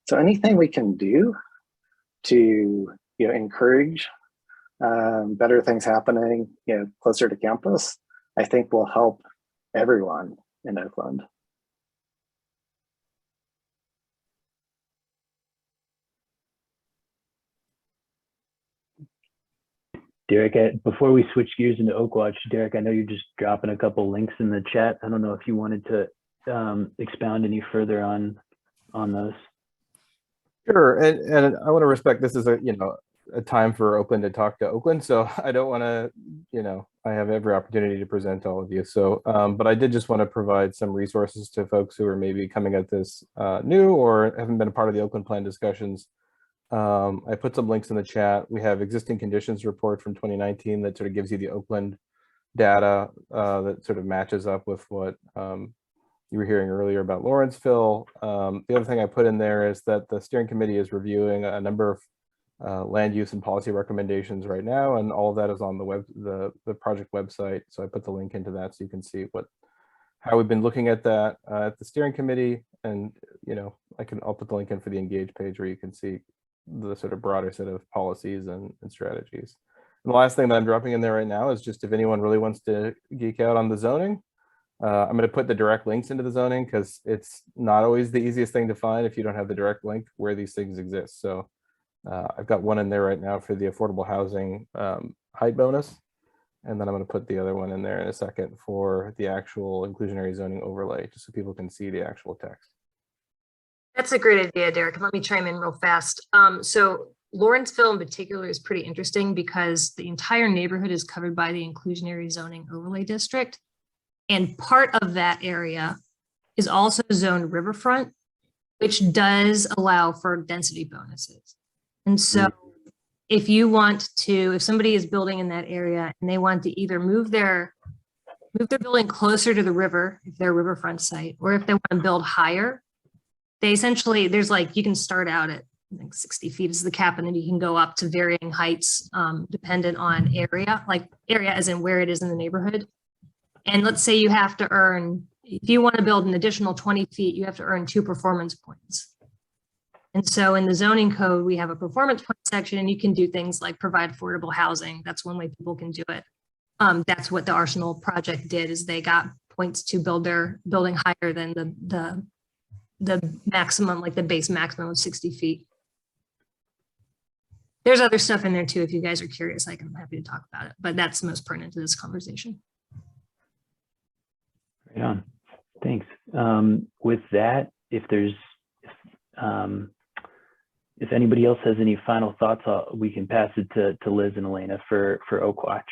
So anything we can do to encourage better things happening closer to campus, I think will help everyone in Oakland. Derek, before we switch gears into Oakwatch, Derek, I know you're just dropping a couple links in the chat. I don't know if you wanted to expound any further on those. Sure, and I want to respect this is a time for Oakland to talk to Oakland, so I don't want to, I have every opportunity to present to all of you. So, but I did just want to provide some resources to folks who are maybe coming at this new or haven't been a part of the Oakland plan discussions. I put some links in the chat. We have existing conditions report from 2019 that sort of gives you the Oakland data that sort of matches up with what you were hearing earlier about Lawrenceville. The other thing I put in there is that the steering committee is reviewing a number of land use and policy recommendations right now, and all of that is on the project website. So I put the link into that so you can see how we've been looking at that at the steering committee, and I'll put the link in for the engage page where you can see the sort of broader set of policies and strategies. And the last thing that I'm dropping in there right now is just if anyone really wants to geek out on the zoning, I'm going to put the direct links into the zoning because it's not always the easiest thing to find if you don't have the direct link where these things exist. So I've got one in there right now for the affordable housing height bonus. And then I'm going to put the other one in there in a second for the actual inclusionary zoning overlay, just so people can see the actual text. That's a great idea, Derek. Let me chime in real fast. So Lawrenceville in particular is pretty interesting because the entire neighborhood is covered by the Inclusionary Zoning Overlay District. And part of that area is also zoned riverfront, which does allow for density bonuses. And so if somebody is building in that area and they want to either move their building closer to the river, if they're a riverfront site, or if they want to build higher, they essentially, you can start out at 60 feet is the cap, and then you can go up to varying heights dependent on area as in where it is in the neighborhood. And let's say you have to earn, if you want to build an additional 20 feet, you have to earn 2 performance points. And so in the zoning code, we have a performance point section, and you can do things like provide affordable housing. That's one way people can do it. That's what the Arsenal project did, is they got points to build their building higher than the maximum, like the base maximum of 60 feet. There's other stuff in there too. If you guys are curious, I'm happy to talk about it, but that's the most pertinent to this conversation. Right on. Thanks. With that, if anybody else has any final thoughts, we can pass it to Liz and Elena for Oakwatch.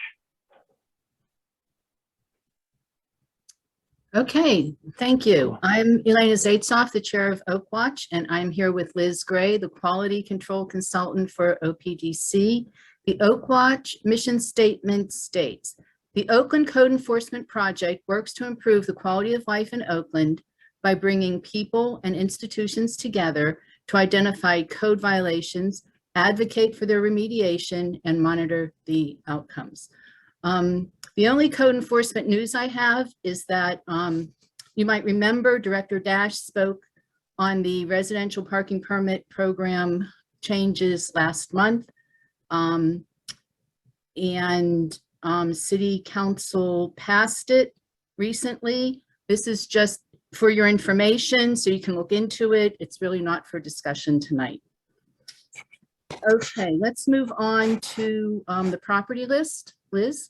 Okay, thank you. I'm Elena Zaitzoff, the chair of Oakwatch, and I'm here with Liz Gray, the quality control consultant for OPDC. The Oakwatch mission statement states, the Oakland Code Enforcement Project works to improve the quality of life in Oakland by bringing people and institutions together to identify code violations, advocate for their remediation, and monitor the outcomes. The only code enforcement news I have is that you might remember Director Dash spoke on the residential parking permit program changes last month. City Council passed it recently. This is just for your information so you can look into it. It's really not for discussion tonight. Okay, let's move on to the property list. Liz?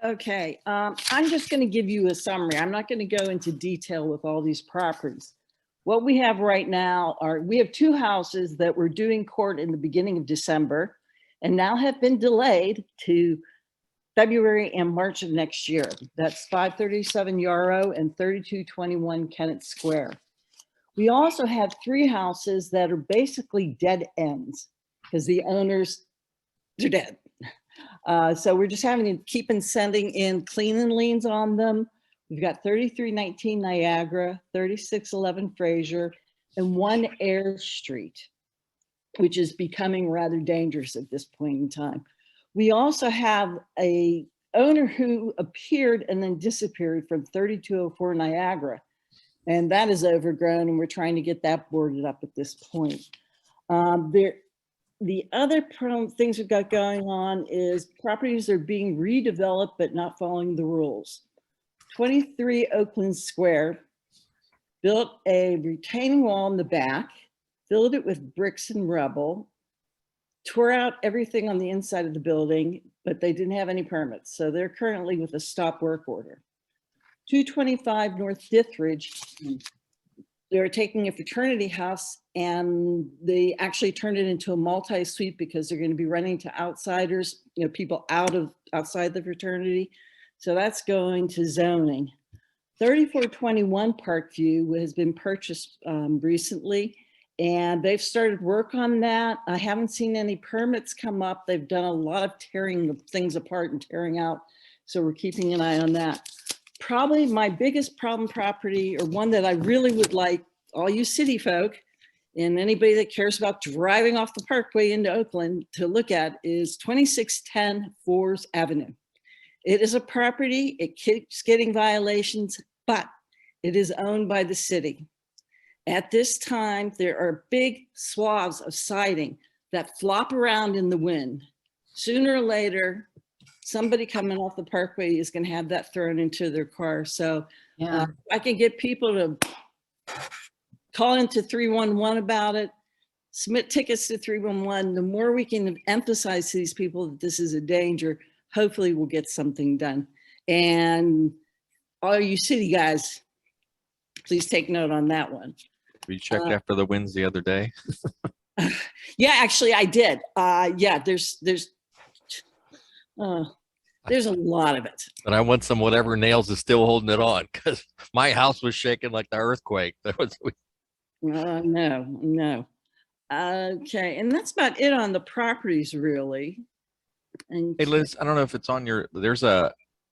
Okay, I'm just going to give you a summary. I'm not going to go into detail with all these properties. What we have right now we have 2 houses that were due in court in the beginning of December and now have been delayed to February and March of next year. That's 537 Yarrow and 3221 Kennett Square. We also have 3 houses that are basically dead ends because the owners are dead. So we're just having to keep sending in clean and liens on them. We've got 3319 Niagara, 3611 Fraser, and 1 Air Street, which is becoming rather dangerous at this point in time. We also have a owner who appeared and then disappeared from 3204 Niagara, and that is overgrown, and we're trying to get that boarded up at this point. The other things we've got going on is properties are being redeveloped but not following the rules. 23 Oakland Square built a retaining wall in the back, filled it with bricks and rubble, tore out everything on the inside of the building, but they didn't have any permits. So they're currently with a stop work order. 225 North Dithridge, they were taking a fraternity house and they actually turned it into a multi-suite because they're going to be renting to outsiders, you know, people outside the fraternity. So that's going to zoning. 3421 Parkview has been purchased recently, and they've started work on that. I haven't seen any permits come up. They've done a lot of tearing of things apart and tearing out. So we're keeping an eye on that. Probably my biggest problem property, or one that I really would like all you city folk and anybody that cares about driving off the parkway into Oakland to look at, is 2610 Fours Avenue. It is a property, it keeps getting violations, but it is owned by the city. At this time, there are big swaths of siding that flop around in the wind. Sooner or later, somebody coming off the parkway is going to have that thrown into their car. So Yeah. I can get people to call into 311 about it, submit tickets to 311. The more we can emphasize to these people that this is a danger, hopefully we'll get something done. And all you city guys, please take note on that one. We checked after the winds the other day. Yeah, actually I did. Yeah, there's a lot of it. But I want some whatever nails is still holding it on, because my house was shaking like the earthquake. No. Okay, and that's about it on the properties, really. And Hey Liz, I don't know if it's on your,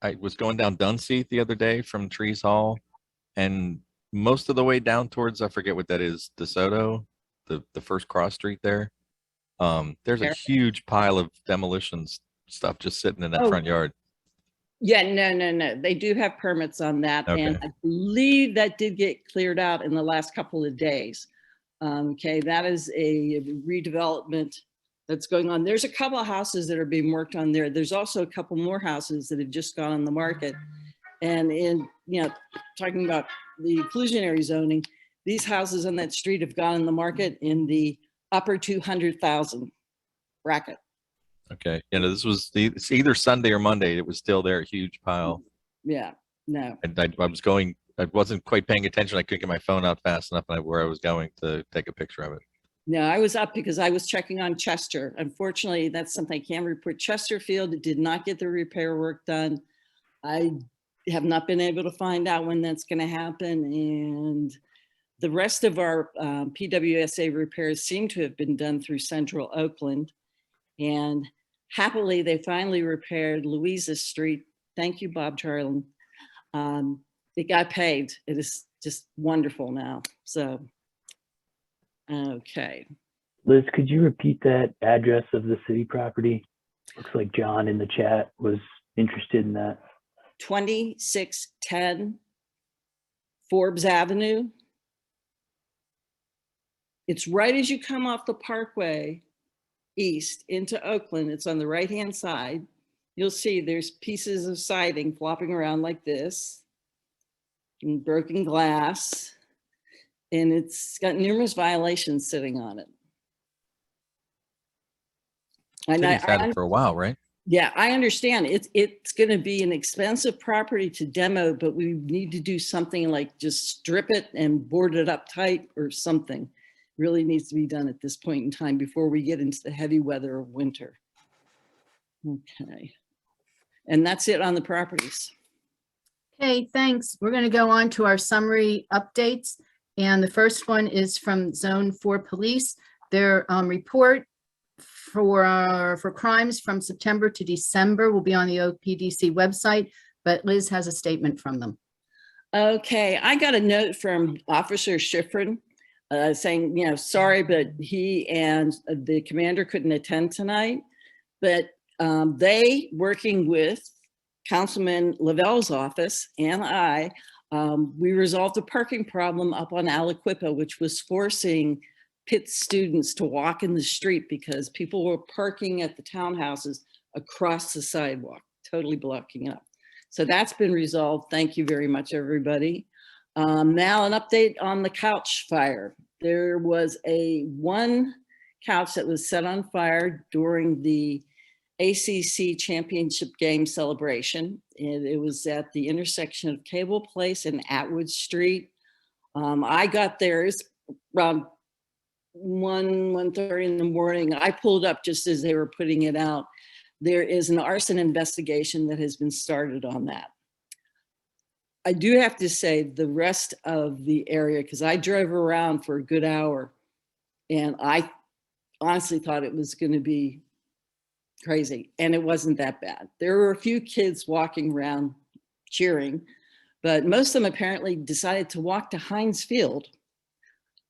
I was going down Dunseith the other day from Trees Hall, and most of the way down towards, I forget what that is, DeSoto, the first cross street there. There's a huge pile of demolitions stuff just sitting in that front yard. yeah, no. They do have permits on that. Okay. And I believe that did get cleared out in the last couple of days. Okay, that is a redevelopment that's going on. There's a couple of houses that are being worked on there. There's also a couple more houses that have just gone on the market. And in, talking about the inclusionary zoning, these houses on that street have gone on the market in the upper 200,000 bracket. Okay. It's either Sunday or Monday. It was still there, a huge pile. Yeah, no. And I wasn't quite paying attention. I couldn't get my phone out fast enough where I was going to take a picture of it. No, I was up because I was checking on Chester. Unfortunately, that's something I can't report. Chesterfield did not get the repair work done. I have not been able to find out when that's going to happen. And the rest of our PWSA repairs seem to have been done through Central Oakland. And happily, they finally repaired Louisa Street. Thank you, Bob Charlin. It got paved. It is just wonderful now. So, okay. Liz, could you repeat that address of the city property? Looks like John in the chat was interested in that. 2610 Forbes Avenue. It's right as you come off the Parkway east into Oakland. It's on the right-hand side. You'll see there's pieces of siding flopping around like this, and broken glass, and it's got numerous violations sitting on it. And City's had it for a while, right? Yeah, I understand. It's going to be an expensive property to demo, but we need to do something like just strip it and board it up tight or something. Really needs to be done at this point in time before we get into the heavy weather of winter. Okay. And that's it on the properties. Okay, thanks. We're going to go on to our summary updates. And the first one is from Zone 4 Police. Their report for crimes from September to December will be on the OPDC website, but Liz has a statement from them. Okay, I got a note from Officer Schifrin saying, sorry, but he and the commander couldn't attend tonight. But they, working with Councilman Lavelle's office and I, we resolved a parking problem up on Aliquippa, which was forcing Pitt students to walk in the street because people were parking at the townhouses across the sidewalk, totally blocking it up. So that's been resolved. Thank you very much, everybody. Now an update on the couch fire. There was one couch that was set on fire during the ACC championship game celebration. And it was at the intersection of Cable Place and Atwood Street. I got there around 1:30 in the morning. I pulled up just as they were putting it out. There is an arson investigation that has been started on that. I do have to say the rest of the area, because I drove around for a good hour and I honestly thought it was going to be crazy, and it wasn't that bad. There were a few kids walking around cheering, but most of them apparently decided to walk to Heinz Field,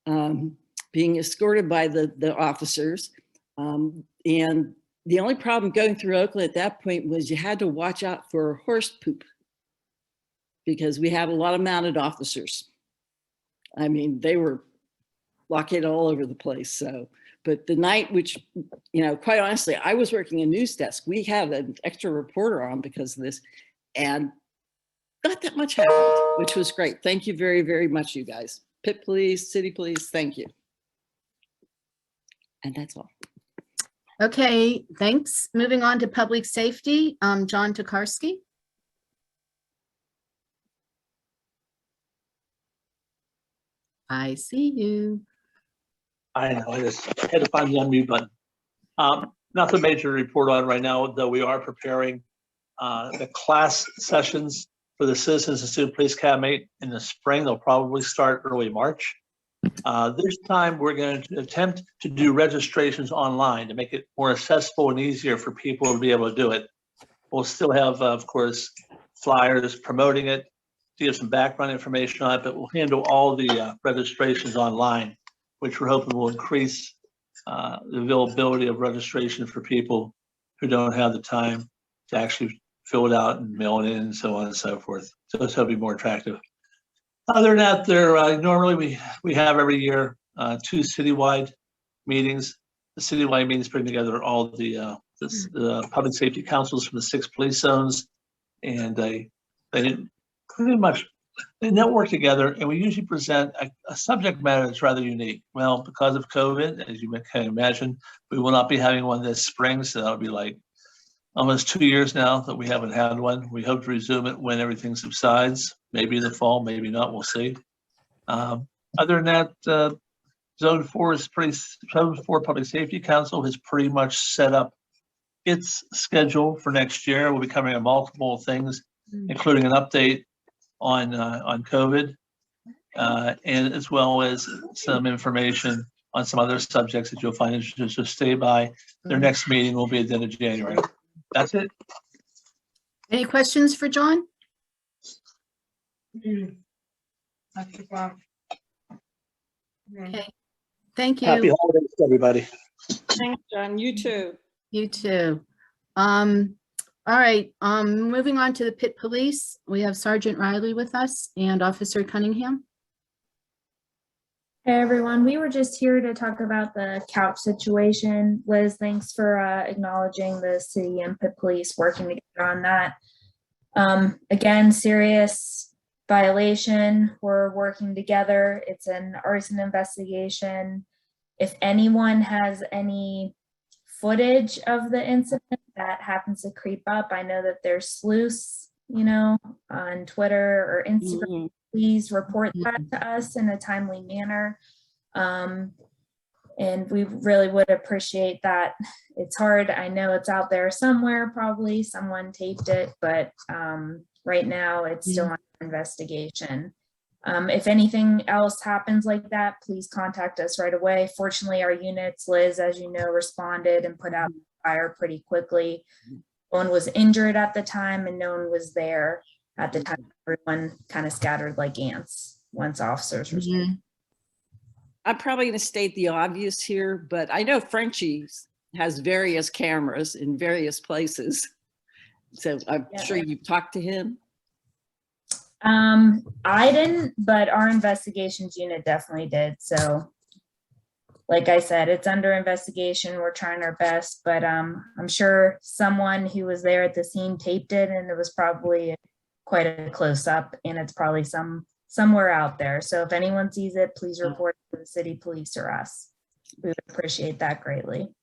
being escorted by the officers. And the only problem going through Oakland at that point was you had to watch out for horse poop because we had a lot of mounted officers. I mean, they were blockaded all over the place. So, but the night, which, quite honestly, I was working a news desk. We had an extra reporter on because of this, and not that much happened, which was great. Thank you very, very much, you guys. Pitt Police, City Police, thank you. And that's all. Okay, thanks. Moving on to public safety, John Tokarski. I see you. I know, I just had to find the unmute button. Nothing major to report on right now, though we are preparing the class sessions for the Citizens and Student Police Academy in the spring. They'll probably start early March. This time we're going to attempt to do registrations online to make it more accessible and easier for people to be able to do it. We'll still have, of course, flyers promoting it, to give some background information on it, but we'll handle all the registrations online, which we're hoping will increase the availability of registration for people who don't have the time to actually fill it out and mail it in and so on and so forth. So it'll be more attractive. Other than that, normally we have every year 2 citywide meetings. The citywide meetings bring together all the public safety councils from the 6 police zones, and they pretty much network together, and we usually present a subject matter that's rather unique. Well, because of COVID, as you can imagine, we will not be having one this spring, so that'll be like almost 2 years now that we haven't had one. We hope to resume it when everything subsides, maybe in the fall, maybe not, we'll see. Other than that, Zone 4 Public Safety Council has pretty much set up its schedule for next year. We'll be covering multiple things, including an update on COVID, and as well as some information on some other subjects that you'll find interesting. So stay by. Their next meeting will be at the end of January. That's it. Any questions for John? Okay, thank you. Happy holidays to everybody. Thanks, John. You too. You too. All right, moving on to the Pitt Police. We have Sergeant Riley with us and Officer Cunningham. Hey everyone, we were just here to talk about the couch situation. Liz, thanks for acknowledging the city and Pitt Police working together on that. Again, serious violation. We're working together. It's an arson investigation. If anyone has any footage of the incident that happens to creep up, I know that there's sleuths, on Twitter or Instagram. Please report that to us in a timely manner. And we really would appreciate that. It's hard. I know it's out there somewhere, probably someone taped it, but right now it's still under investigation. If anything else happens like that, please contact us right away. Fortunately, our units, Liz, as you know, responded and put out the fire pretty quickly. No one was injured at the time and no one was there. at the time, everyone kind of scattered like ants once officers were. Mhm. I'm probably going to state the obvious here, but I know Frenchie's has various cameras in various places. So I'm Yeah. sure you've talked to him. I didn't, but our investigations unit definitely did. So like I said, it's under investigation. We're trying our best, but I'm sure someone who was there at the scene taped it, and it was probably quite a close up, and it's probably somewhere out there. So if anyone sees it, please report it to the city police or us. We would appreciate that greatly.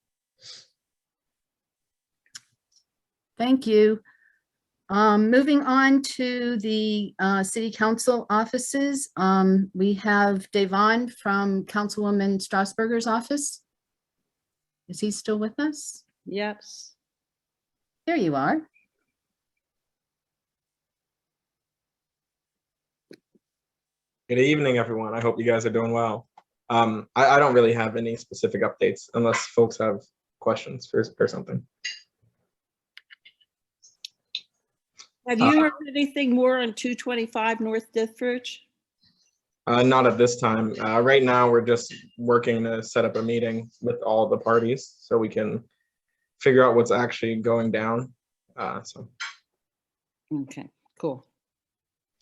Thank you. Moving on to the city council offices, we have Devon from Councilwoman Strasburger's office. Is he still with us? Yes. There you are. Good evening, everyone. I hope you guys are doing well. I don't really have any specific updates unless folks have questions or something. Have you heard anything more on 225 North Dithridge? Not at this time. Right now, we're just working to set up a meeting with all the parties so we can figure out what's actually going down. Okay, cool.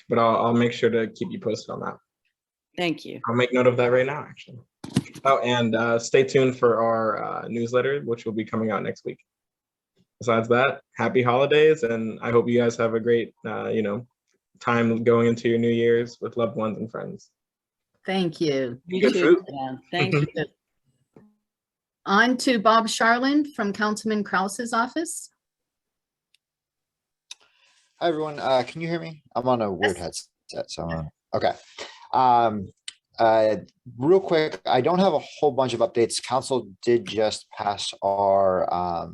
But I'll make sure to keep you posted on that. Thank you. I'll make note of that right now, actually. Oh, and stay tuned for our newsletter, which will be coming out next week. Besides that, happy holidays, and I hope you guys have a great, time going into your New Year's with loved ones and friends. Thank you. You Good too. food. Yeah, thank you. On to Bob Sharland from Councilman Krause's office. Hi, everyone. Can you hear me? I'm on a weird headset, so okay. Real quick, I don't have a whole bunch of updates. Council did just pass our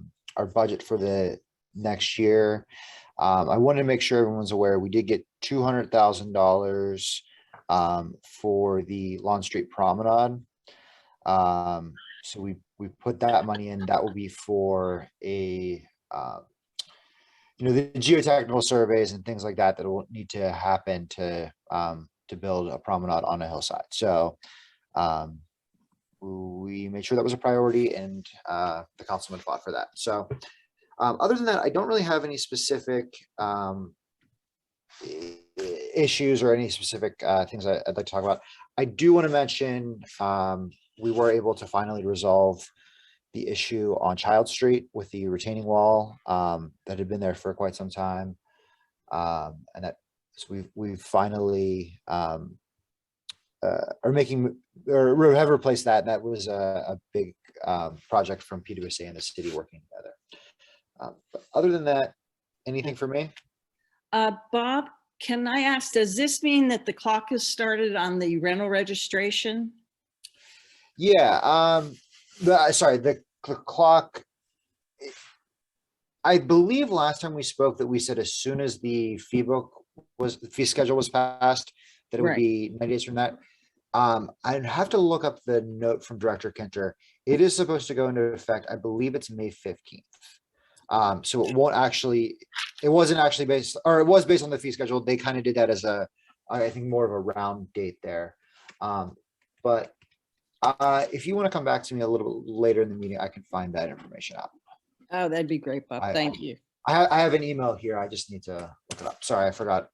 budget for the next year. I wanted to make sure everyone's aware we did get $200,000 for the Lawn Street Promenade. So we put that money in. That will be for a the geotechnical surveys and things like that that will need to happen to build a promenade on a hillside. So we made sure that was a priority, and the councilman fought for that. So other than that, I don't really have any specific issues or any specific things I'd like to talk about. I do want to mention we were able to finally resolve the issue on Child Street with the retaining wall that had been there for quite some time, and that so we've finally are making or have replaced that. That was a big project from PWSA and the city working together. But other than that, anything for me? Bob, can I ask, does this mean that the clock has started on the rental registration? Yeah, the clock, I believe last time we spoke that we said as soon as the fee schedule was passed, that it would be 90 days from that. I'd have to look up the note from Director Kinter. It is supposed to go into effect, I believe it's May 15th. So it wasn't actually based, or it was based on the fee schedule. They kind of did that as I think more of a round date there. But if you want to come back to me a little bit later in the meeting, I can find that information out. Oh, that'd be great, Bob. Thank you. I have an email here. I just need to look it up. Sorry, I forgot.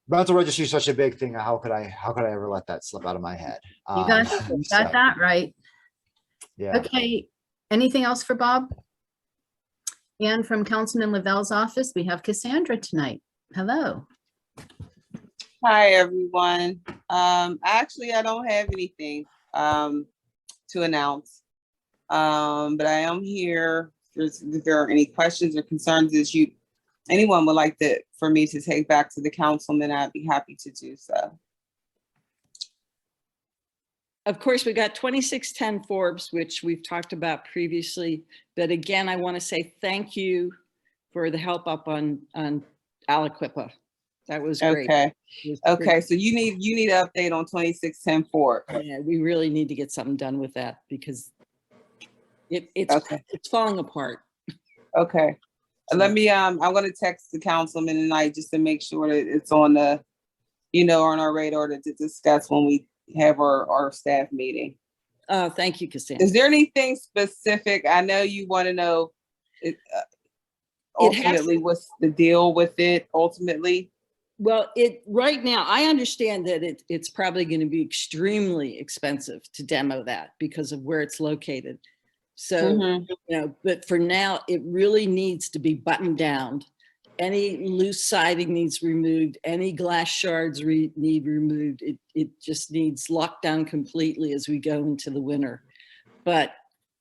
Rental registry is such a big thing. How could I ever let that slip out of my head? You got that right. Yeah. Okay. Anything else for Bob? And from Councilman Lavelle's office, we have Cassandra tonight. Hello. Hi, everyone. Actually, I don't have anything to announce, but I am here. If there are any questions or concerns that anyone would like for me to take back to the councilman, I'd be happy to do so. Of course, we got 2610 Forbes, which we've talked about previously. But again, I want to say thank you for the help up on Aliquippa. That was great. Okay. Okay. So you need an update on 2610 Forbes. Yeah, we really need to get something done with that because it's falling apart. Okay. Let me, I'm gonna text the councilman tonight just to make sure that it's on the, on our radar to discuss when we have our staff meeting. Thank you, Cassandra. Is there anything specific? I know you want to know ultimately what's the deal with it ultimately. Well, right now, I understand that it's probably going to be extremely expensive to demo that because of where it's located. So, but for now, it really needs to be buttoned down. Any loose siding needs removed. Any glass shards need removed. It just needs locked down completely as we go into the winter. But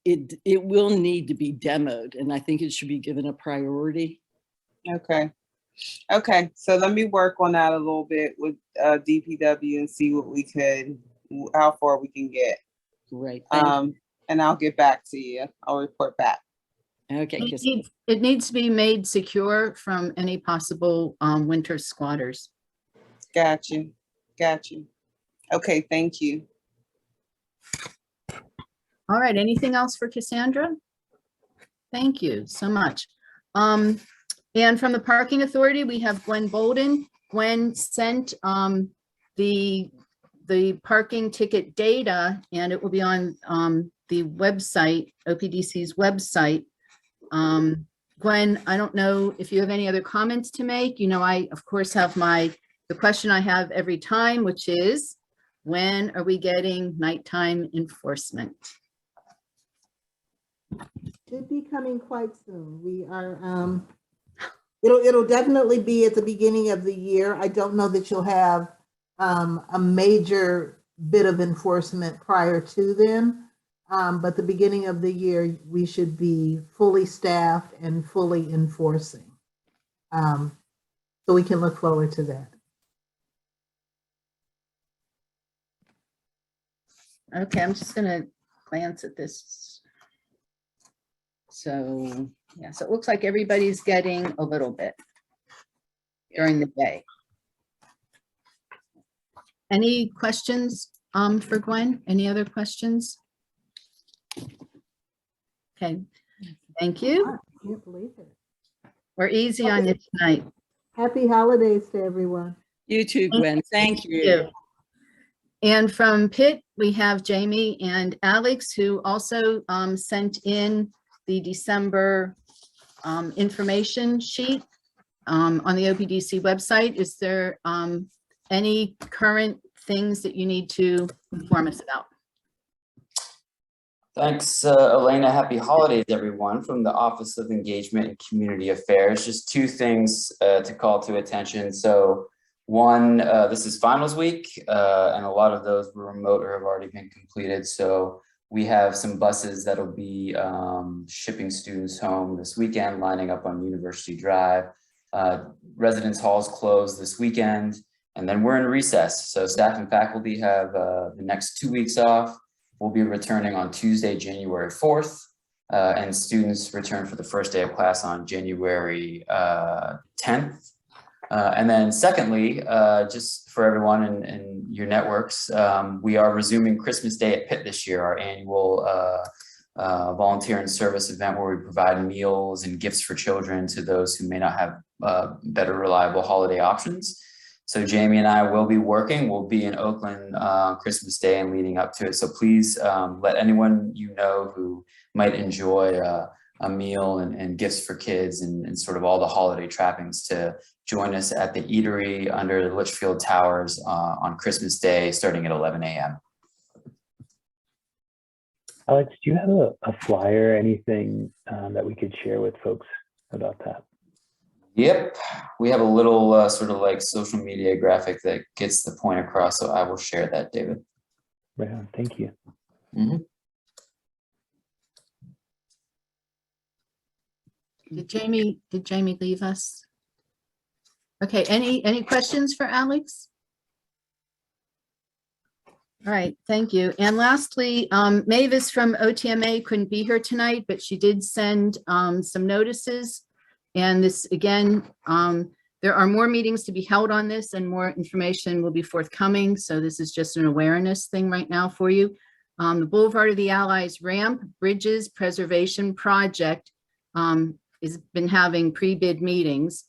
it will need to be demoed, and I think it should be given a priority. Okay, so let me work on that a little bit with DPW and see how far we can get. Right. And I'll get back to you. I'll report back. Okay. It needs to be made secure from any possible winter squatters. Got you. Okay, thank you. All right, anything else for Cassandra? Thank you so much. And from the Parking Authority, we have Gwen Bolden. Gwen sent the parking ticket data, and it will be on the website, OPDC's website. Gwen, I don't know if you have any other comments to make. I, of course, have the question I have every time, which is, when are we getting nighttime enforcement? Should be coming quite soon. We are, it'll definitely be at the beginning of the year. I don't know that you'll have a major bit of enforcement prior to then, but the beginning of the year, we should be fully staffed and fully enforcing. So we can look forward to that. Okay, I'm just gonna glance at this. So, yeah, so it looks like everybody's getting a little bit during the day. Any questions for Gwen? Any other questions? Okay, thank you. I can't believe it. We're easy on you tonight. Happy holidays to everyone. You too, Gwen. Thank you. And from Pitt, we have Jamie and Alex, who also sent in the December information sheet on the OPDC website. Is there any current things that you need to inform us about? Thanks, Elena. Happy holidays, everyone, from the Office of Engagement and Community Affairs. Just two things to call to attention. So one, this is finals week, and a lot of those were remote or have already been completed. So we have some buses that'll be shipping students home this weekend, lining up on University Drive. Residence halls closed this weekend, and then we're in recess. So staff and faculty have the next 2 weeks off. We'll be returning on Tuesday, January 4th, and students return for the first day of class on January 10th. And then secondly, just for everyone in your networks, we are resuming Christmas Day at Pitt this year, our annual volunteer and service event where we provide meals and gifts for children to those who may not have better reliable holiday options. So Jamie and I will be working. We'll be in Oakland Christmas Day and leading up to it. So please let anyone you know who might enjoy a meal and gifts for kids and sort of all the holiday trappings to join us at the eatery under the Litchfield Towers on Christmas Day, starting at 11 a.m. Alex, do you have a flyer, anything that we could share with folks about that? Yep, we have a little sort of like social media graphic that gets the point across, so I will share that, David. Right on, thank you. Mm-hmm. Did Jamie leave us? Okay, any questions for Alex? All right, thank you. And lastly, Mavis from OTMA couldn't be here tonight, but she did send some notices. And this, again, there are more meetings to be held on this and more information will be forthcoming. So this is just an awareness thing right now for you. The Boulevard of the Allies Ramp Bridges Preservation Project has been having pre-bid meetings.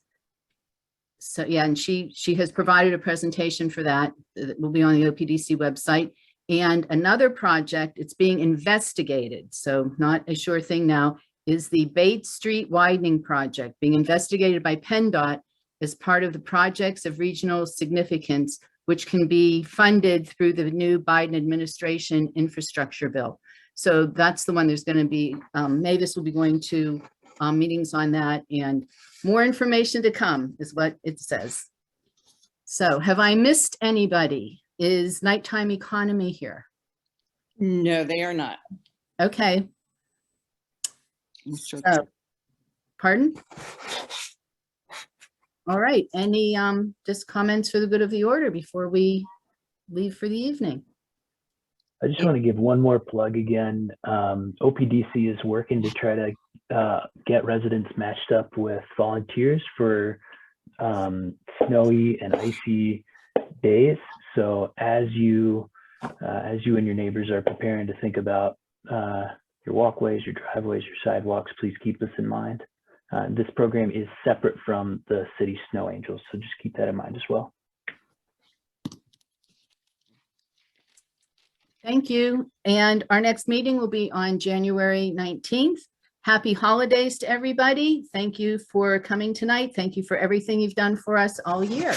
So yeah, and she has provided a presentation for that. That will be on the OPDC website. And another project, it's being investigated, so not a sure thing now, is the Bates Street widening project being investigated by PennDOT as part of the projects of regional significance, which can be funded through the new Biden administration infrastructure bill. So that's the one. There's going to be, Mavis will be going to meetings on that, and more information to come is what it says. So have I missed anybody? Is Nighttime Economy here? No, they are not. Okay. Pardon? All right. Any just comments for the good of the order before we leave for the evening? I just want to give one more plug again. OPDC is working to try to get residents matched up with volunteers for snowy and icy days. So as you and your neighbors are preparing to think about your walkways, your driveways, your sidewalks, please keep this in mind. This program is separate from the city snow angels, so just keep that in mind as well. Thank you. And our next meeting will be on January 19th. Happy holidays to everybody. Thank you for coming tonight. Thank you for everything you've done for us all year.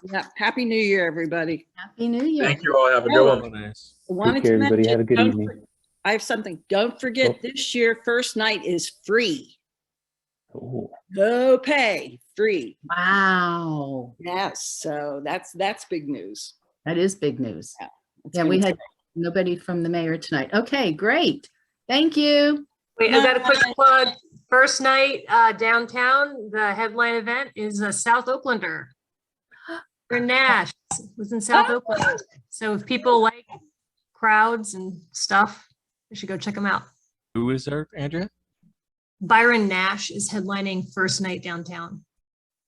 Yeah. Happy New Year, everybody. Happy New Year. Thank you all. Have a good one. I wanted Take care, to everybody. mention, Have a good evening. I have something. Don't forget, Oh. this year, first night is free. Oh. No pay, free. Wow. Yes. So that's big news. That is big news. Yeah. Yeah, we had nobody from the mayor tonight. Okay, great. Thank you. Wait, I've got a quick plug. First night downtown, the headline event is a South Oaklander. Byron Nash was in South Oakland. So if people like crowds and stuff, you should go check them out. Who is there, Andrea? Byron Nash is headlining first night downtown.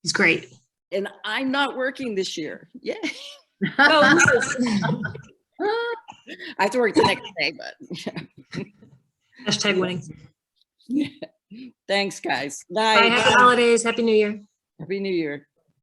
He's great. And I'm not working this year. Yeah. Oh, I have to work the next day, but hashtag winning. Thanks, guys. Bye. Happy holidays. Happy New Year. Happy New Year.